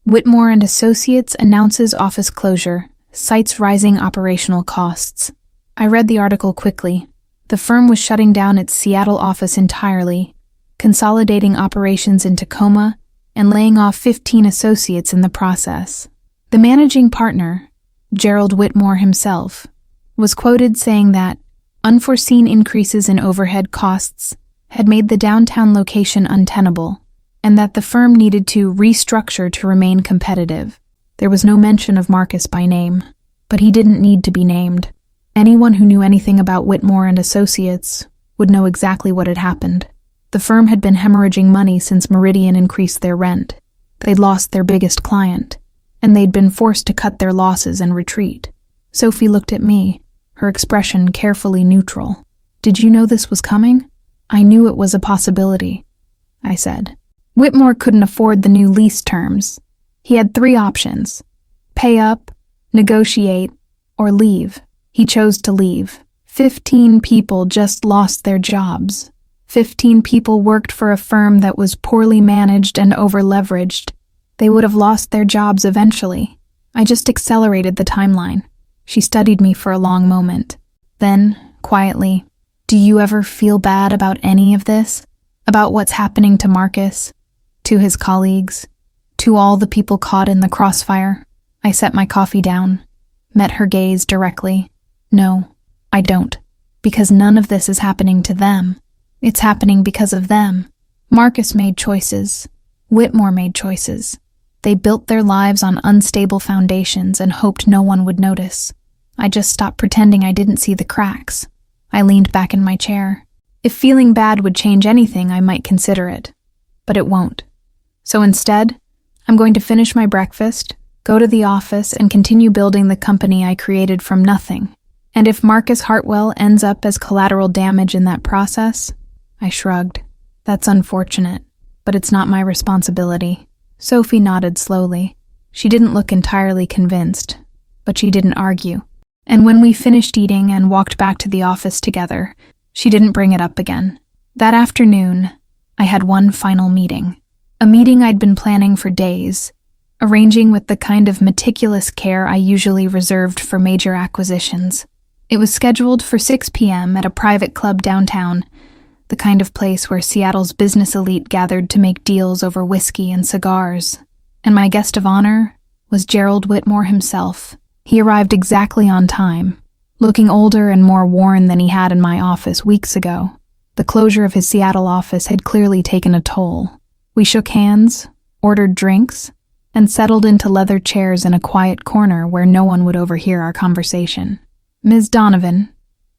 "Whitmore and Associates announces office closure, cites rising operational costs." I read the article quickly. The firm was shutting down its Seattle office entirely, consolidating operations in Tacoma, and laying off 15 associates in the process. The managing partner, Gerald Whitmore himself, was quoted saying that Unforeseen increases in overhead costs had made the downtown location untenable, and that the firm needed to restructure to remain competitive. There was no mention of Marcus by name, but he didn't need to be named. Anyone who knew anything about Whitmore and Associates would know exactly what had happened. The firm had been hemorrhaging money since Meridian increased their rent. They'd lost their biggest client, and they'd been forced to cut their losses and retreat. Sophie looked at me, her expression carefully neutral. "Did you know this was coming?" "I knew it was a possibility," I said. Whitmore couldn't afford the new lease terms. He had 3 options: pay up, negotiate, or leave. He chose to leave. 15 people just lost their jobs. 15 people worked for a firm that was poorly managed and over-leveraged. They would have lost their jobs eventually. I just accelerated the timeline. She studied me for a long moment. Then, quietly, "Do you ever feel bad about any of this? About what's happening to Marcus? To his colleagues? To all the people caught in the crossfire?" I set my coffee down, met her gaze directly. "No, I don't. Because none of this is happening to them. It's happening because of them. Marcus made choices. Whitmore made choices. They built their lives on unstable foundations and hoped no one would notice. I just stopped pretending I didn't see the cracks." I leaned back in my chair. If feeling bad would change anything, I might consider it. But it won't. So instead, I'm going to finish my breakfast, go to the office, and continue building the company I created from nothing. And if Marcus Hartwell ends up as collateral damage in that process, I shrugged. "That's unfortunate, but it's not my responsibility." Sophie nodded slowly. She didn't look entirely convinced, but she didn't argue. And when we finished eating and walked back to the office together, she didn't bring it up again. That afternoon, I had one final meeting. A meeting I'd been planning for days, arranging with the kind of meticulous care I usually reserved for major acquisitions. It was scheduled for 6 p.m. at a private club downtown, the kind of place where Seattle's business elite gathered to make deals over whiskey and cigars. And my guest of honor was Gerald Whitmore himself. He arrived exactly on time, looking older and more worn than he had in my office weeks ago. The closure of his Seattle office had clearly taken a toll. We shook hands, ordered drinks, and settled into leather chairs in a quiet corner where no one would overhear our conversation. "Ms. Donovan,"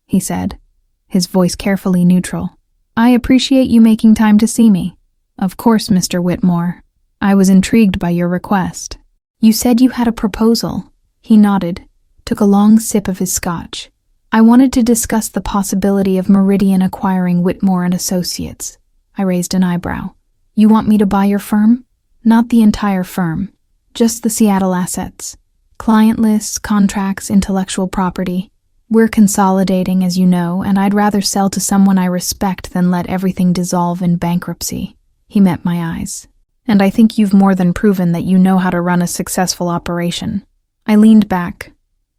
he said, his voice carefully neutral, "I appreciate you making time to see me." "Of course, Mr. Whitmore. I was intrigued by your request." "You said you had a proposal." He nodded, took a long sip of his scotch. "I wanted to discuss the possibility of Meridian acquiring Whitmore and Associates." I raised an eyebrow. "You want me to buy your firm?" "Not the entire firm, just the Seattle assets. Client lists, contracts, intellectual property. We're consolidating, as you know, and I'd rather sell to someone I respect than let everything dissolve in bankruptcy." He met my eyes. "And I think you've more than proven that you know how to run a successful operation." I leaned back,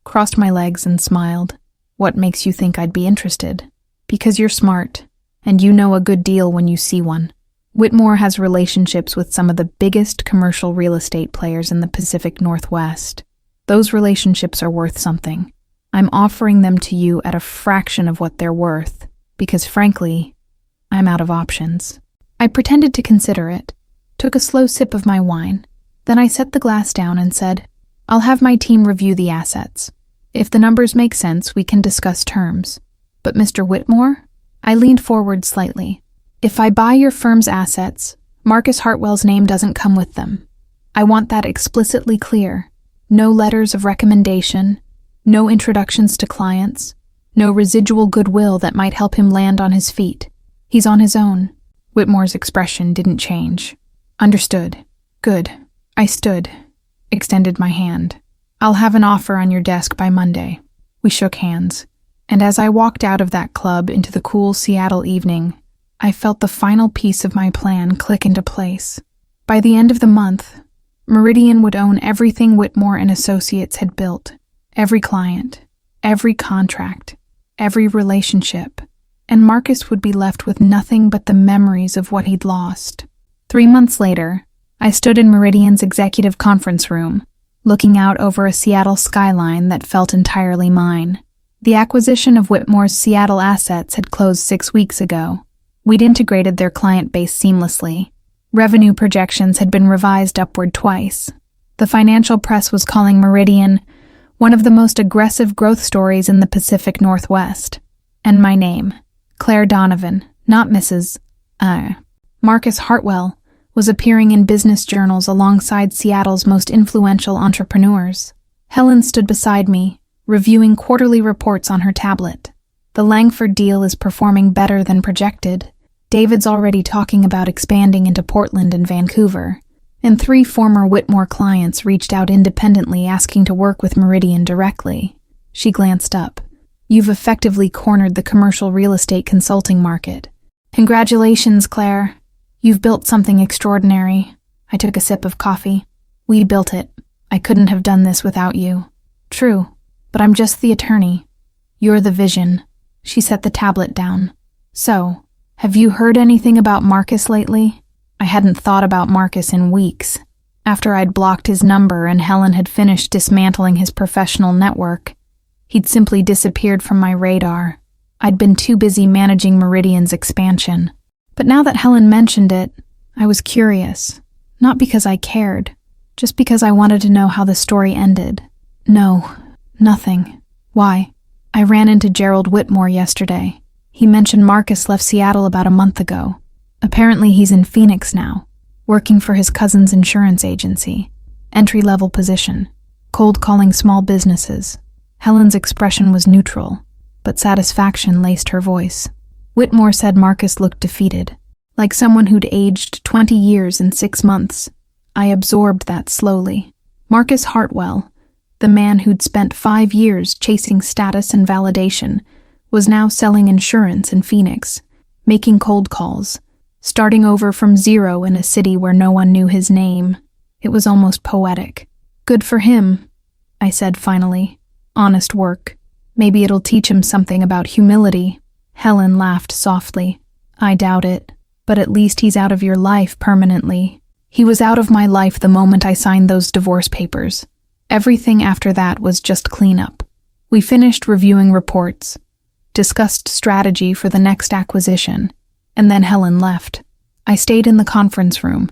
crossed my legs, and smiled. "What makes you think I'd be interested?" "Because you're smart, and you know a good deal when you see one. Whitmore has relationships with some of the biggest commercial real estate players in the Pacific Northwest. Those relationships are worth something. I'm offering them to you at a fraction of what they're worth, because frankly, I'm out of options." I pretended to consider it, took a slow sip of my wine. Then I set the glass down and said, "I'll have my team review the assets. If the numbers make sense, we can discuss terms. But Mr. Whitmore?" I leaned forward slightly. "If I buy your firm's assets, Marcus Hartwell's name doesn't come with them. I want that explicitly clear. No letters of recommendation, no introductions to clients, no residual goodwill that might help him land on his feet. He's on his own." Whitmore's expression didn't change. "Understood. Good." I stood, extended my hand. "I'll have an offer on your desk by Monday." We shook hands, and as I walked out of that club into the cool Seattle evening, I felt the final piece of my plan click into place. By the end of the month, Meridian would own everything Whitmore and Associates had built, every client, every contract, every relationship, and Marcus would be left with nothing but the memories of what he'd lost. 3 months later, I stood in Meridian's executive conference room, looking out over a Seattle skyline that felt entirely mine. The acquisition of Whitmore's Seattle assets had closed 6 weeks ago. We'd integrated their client base seamlessly. Revenue projections had been revised upward twice. The financial press was calling Meridian one of the most aggressive growth stories in the Pacific Northwest. And my name, Claire Donovan, not Mrs. Marcus Hartwell, was appearing in business journals alongside Seattle's most influential entrepreneurs. Helen stood beside me, reviewing quarterly reports on her tablet. The Langford deal is performing better than projected. David's already talking about expanding into Portland and Vancouver. And 3 former Whitmore clients reached out independently asking to work with Meridian directly. She glanced up. You've effectively cornered the commercial real estate consulting market. Congratulations, Claire. You've built something extraordinary. I took a sip of coffee. We built it. I couldn't have done this without you. True, but I'm just the attorney. You're the vision. She set the tablet down. So, have you heard anything about Marcus lately? I hadn't thought about Marcus in weeks. After I'd blocked his number and Helen had finished dismantling his professional network, he'd simply disappeared from my radar. I'd been too busy managing Meridian's expansion. But now that Helen mentioned it, I was curious. Not because I cared, just because I wanted to know how the story ended. No, nothing. Why? I ran into Gerald Whitmore yesterday. He mentioned Marcus left Seattle about a month ago. Apparently he's in Phoenix now, working for his cousin's insurance agency. Entry-level position. Cold calling small businesses. Helen's expression was neutral, but satisfaction laced her voice. Whitmore said Marcus looked defeated, like someone who'd aged 20 years in 6 months. I absorbed that slowly. Marcus Hartwell, the man who'd spent 5 years chasing status and validation, was now selling insurance in Phoenix, making cold calls, starting over from zero in a city where no one knew his name. It was almost poetic. Good for him, I said finally. Honest work. Maybe it'll teach him something about humility. Helen laughed softly. I doubt it, but at least he's out of your life permanently. He was out of my life the moment I signed those divorce papers. Everything after that was just cleanup. We finished reviewing reports, discussed strategy for the next acquisition, and then Helen left. I stayed in the conference room,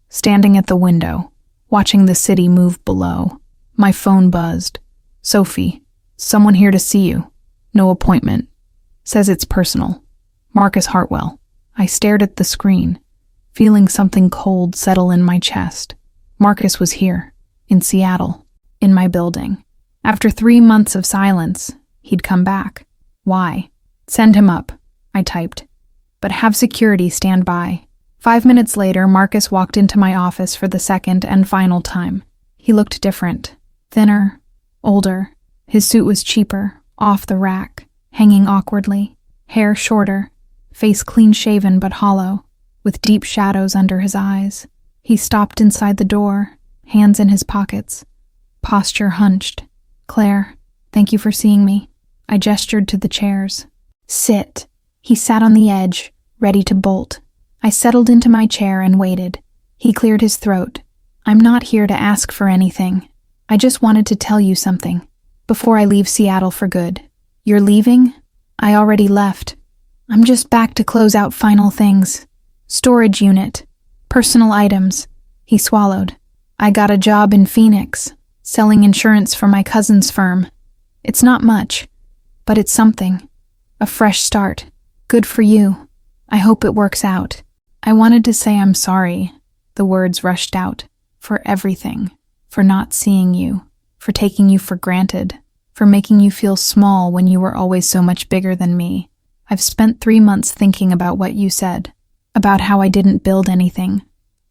standing at the window, watching the city move below. My phone buzzed. Sophie, someone here to see you. No appointment. Says it's personal. Marcus Hartwell. I stared at the screen, feeling something cold settle in my chest. Marcus was here, in Seattle, in my building. After 3 months of silence, he'd come back. Why? Send him up, I typed. But have security stand by. 5 minutes later, Marcus walked into my office for the second and final time. He looked different. Thinner, older. His suit was cheaper, off the rack, hanging awkwardly. Hair shorter, face clean-shaven but hollow, with deep shadows under his eyes. He stopped inside the door, hands in his pockets. Posture hunched. Claire, thank you for seeing me. I gestured to the chairs. Sit. He sat on the edge, ready to bolt. I settled into my chair and waited. He cleared his throat. I'm not here to ask for anything. I just wanted to tell you something. Before I leave Seattle for good. You're leaving? I already left. I'm just back to close out final things. Storage unit. Personal items. He swallowed. I got a job in Phoenix, selling insurance for my cousin's firm. It's not much, but it's something. A fresh start. Good for you. I hope it works out. I wanted to say I'm sorry. The words rushed out. For everything. For not seeing you. For taking you for granted. For making you feel small when you were always so much bigger than me. I've spent 3 months thinking about what you said. About how I didn't build anything.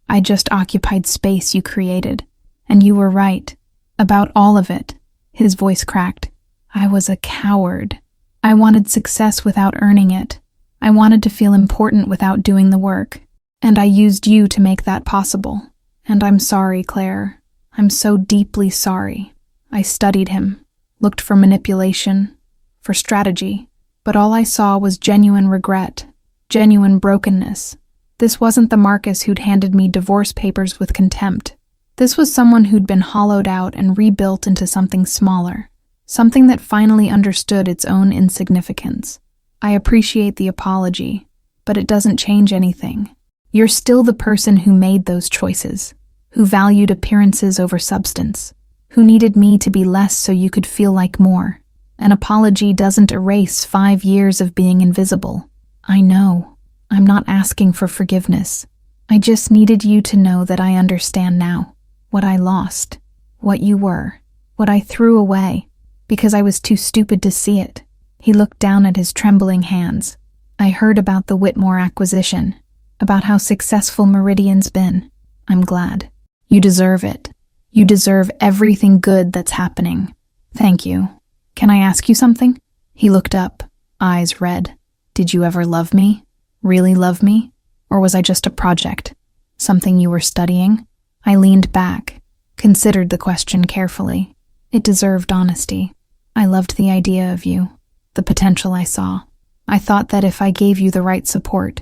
I just occupied space you created. And you were right. About all of it. His voice cracked. I was a coward. I wanted success without earning it. I wanted to feel important without doing the work. And I used you to make that possible. And I'm sorry, Claire. I'm so deeply sorry. I studied him, looked for manipulation, for strategy, but all I saw was genuine regret, genuine brokenness. This wasn't the Marcus who'd handed me divorce papers with contempt. This was someone who'd been hollowed out and rebuilt into something smaller, something that finally understood its own insignificance. I appreciate the apology, but it doesn't change anything. You're still the person who made those choices, who valued appearances over substance, who needed me to be less so you could feel like more. An apology doesn't erase 5 years of being invisible. I know. I'm not asking for forgiveness. I just needed you to know that I understand now. What I lost, what you were, what I threw away, because I was too stupid to see it. He looked down at his trembling hands. I heard about the Whitmore acquisition, about how successful Meridian's been. I'm glad. You deserve it. You deserve everything good that's happening. Thank you. Can I ask you something? He looked up, eyes red. Did you ever love me? Really love me? Or was I just a project? Something you were studying? I leaned back, considered the question carefully. It deserved honesty. I loved the idea of you, the potential I saw. I thought that if I gave you the right support,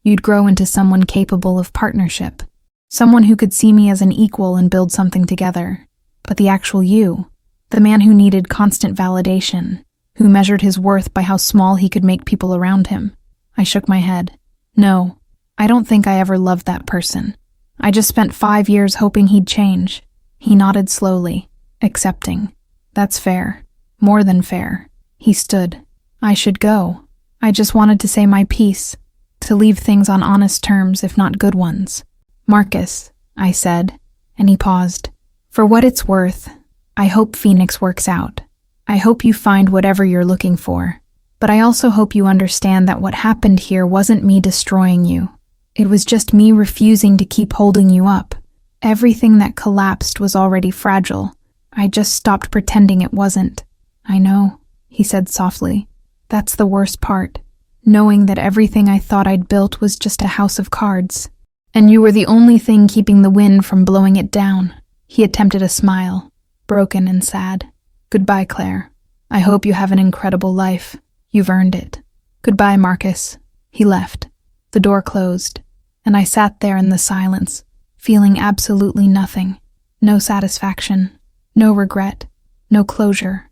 you'd grow into someone capable of partnership, someone who could see me as an equal and build something together. But the actual you, the man who needed constant validation, who measured his worth by how small he could make people around him. I shook my head. No, I don't think I ever loved that person. I just spent 5 years hoping he'd change. He nodded slowly, accepting. That's fair. More than fair. He stood. I should go. I just wanted to say my piece, to leave things on honest terms if not good ones. Marcus, I said, and he paused. For what it's worth, I hope Phoenix works out. I hope you find whatever you're looking for. But I also hope you understand that what happened here wasn't me destroying you. It was just me refusing to keep holding you up. Everything that collapsed was already fragile. I just stopped pretending it wasn't. I know, he said softly. That's the worst part. Knowing that everything I thought I'd built was just a house of cards. And you were the only thing keeping the wind from blowing it down. He attempted a smile, broken and sad. Goodbye, Claire. I hope you have an incredible life. You've earned it. Goodbye, Marcus. He left. The door closed, and I sat there in the silence, feeling absolutely nothing. No satisfaction, no regret, no closure,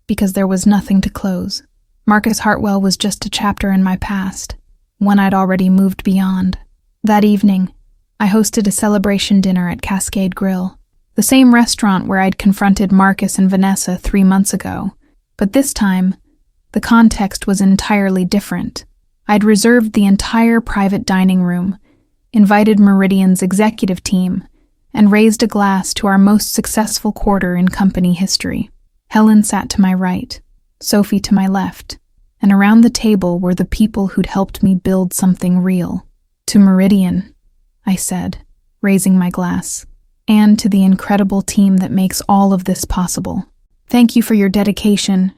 because there was nothing to close. Marcus Hartwell was just a chapter in my past, one I'd already moved beyond. That evening, I hosted a celebration dinner at Cascade Grill, the same restaurant where I'd confronted Marcus and Vanessa 3 months ago. But this time, the context was entirely different. I'd reserved the entire private dining room, invited Meridian's executive team, and raised a glass to our most successful quarter in company history. Helen sat to my right, Sophie to my left, and around the table were the people who'd helped me build something real. To Meridian, I said, raising my glass, and to the incredible team that makes all of this possible. Thank you for your dedication,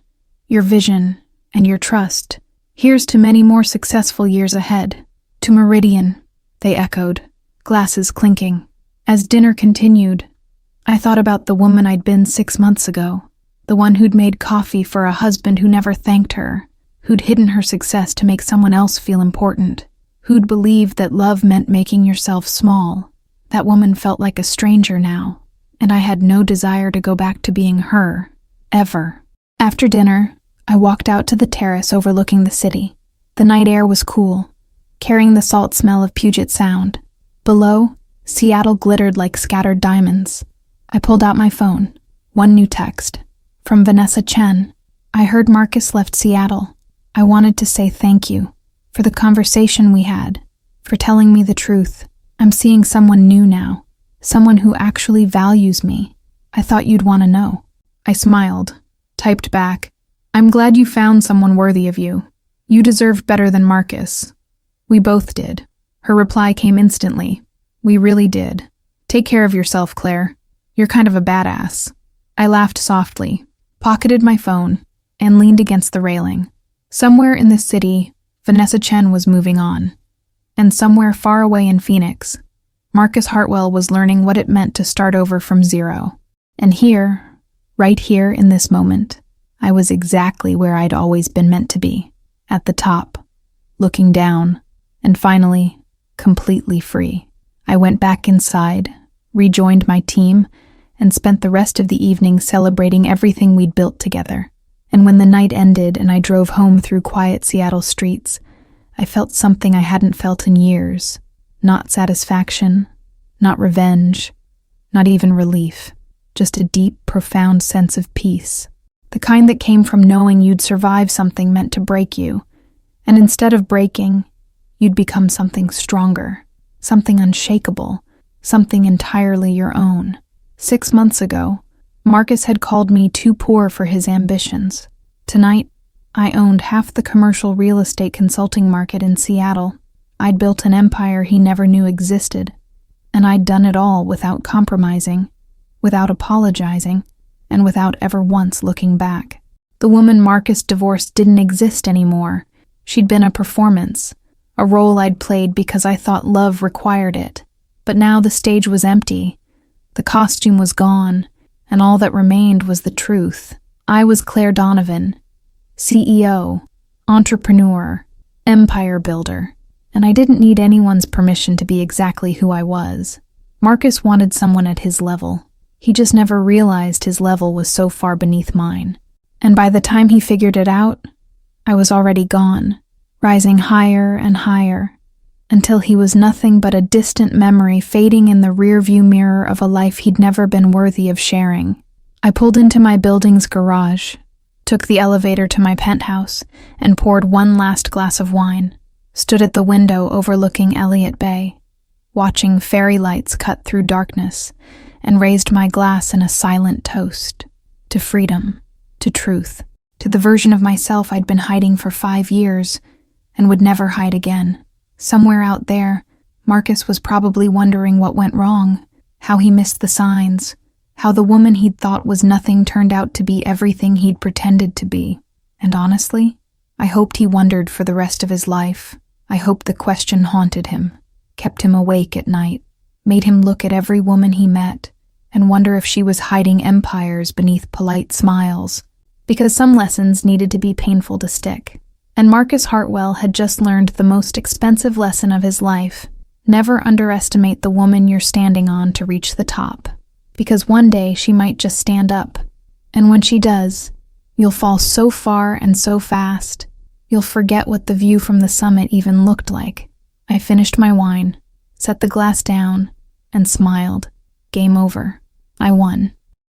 your vision, and your trust. Here's to many more successful years ahead. To Meridian, they echoed, glasses clinking. As dinner continued, I thought about the woman I'd been 6 months ago, the one who'd made coffee for a husband who never thanked her, who'd hidden her success to make someone else feel important, who'd believed that love meant making yourself small. That woman felt like a stranger now, and I had no desire to go back to being her, ever. After dinner, I walked out to the terrace overlooking the city. The night air was cool, carrying the salt smell of Puget Sound. Below, Seattle glittered like scattered diamonds. I pulled out my phone. One new text. From Vanessa Chen. I heard Marcus left Seattle. I wanted to say thank you for the conversation we had, for telling me the truth. I'm seeing someone new now, someone who actually values me. I thought you'd want to know. I smiled, typed back, I'm glad you found someone worthy of you. You deserved better than Marcus. We both did. Her reply came instantly. We really did. Take care of yourself, Claire. You're kind of a badass. I laughed softly, pocketed my phone, and leaned against the railing. Somewhere in the city, Vanessa Chen was moving on. And somewhere far away in Phoenix, Marcus Hartwell was learning what it meant to start over from zero. And here, right here in this moment, I was exactly where I'd always been meant to be, at the top, looking down, and finally, completely free. I went back inside, rejoined my team, and spent the rest of the evening celebrating everything we'd built together. And when the night ended and I drove home through quiet Seattle streets, I felt something I hadn't felt in years. Not satisfaction, not revenge, not even relief. Just a deep, profound sense of peace. The kind that came from knowing you'd survive something meant to break you. And instead of breaking, you'd become something stronger, something unshakable, something entirely your own. 6 months ago, Marcus had called me too poor for his ambitions. Tonight, I owned half the commercial real estate consulting market in Seattle. I'd built an empire he never knew existed, and I'd done it all without compromising, without apologizing, and without ever once looking back. The woman Marcus divorced didn't exist anymore. She'd been a performance, a role I'd played because I thought love required it. But now the stage was empty, the costume was gone, and all that remained was the truth. I was Claire Donovan, CEO, entrepreneur, empire builder, and I didn't need anyone's permission to be exactly who I was. Marcus wanted someone at his level. He just never realized his level was so far beneath mine. And by the time he figured it out, I was already gone, rising higher and higher, until he was nothing but a distant memory fading in the rearview mirror of a life he'd never been worthy of sharing. I pulled into my building's garage, took the elevator to my penthouse, and poured one last glass of wine, stood at the window overlooking Elliott Bay, watching fairy lights cut through darkness, and raised my glass in a silent toast to freedom, to truth, to the version of myself I'd been hiding for 5 years and would never hide again. Somewhere out there, Marcus was probably wondering what went wrong, how he missed the signs, how the woman he'd thought was nothing turned out to be everything he'd pretended to be. And honestly, I hoped he wondered for the rest of his life. I hoped the question haunted him, kept him awake at night, made him look at every woman he met and wonder if she was hiding empires beneath polite smiles, because some lessons needed to be painful to stick. And Marcus Hartwell had just learned the most expensive lesson of his life. Never underestimate the woman you're standing on to reach the top, because one day she might just stand up, and when she does, you'll fall so far and so fast, you'll forget what the view from the summit even looked like. I finished my wine, set the glass down, and smiled. Game over. I won.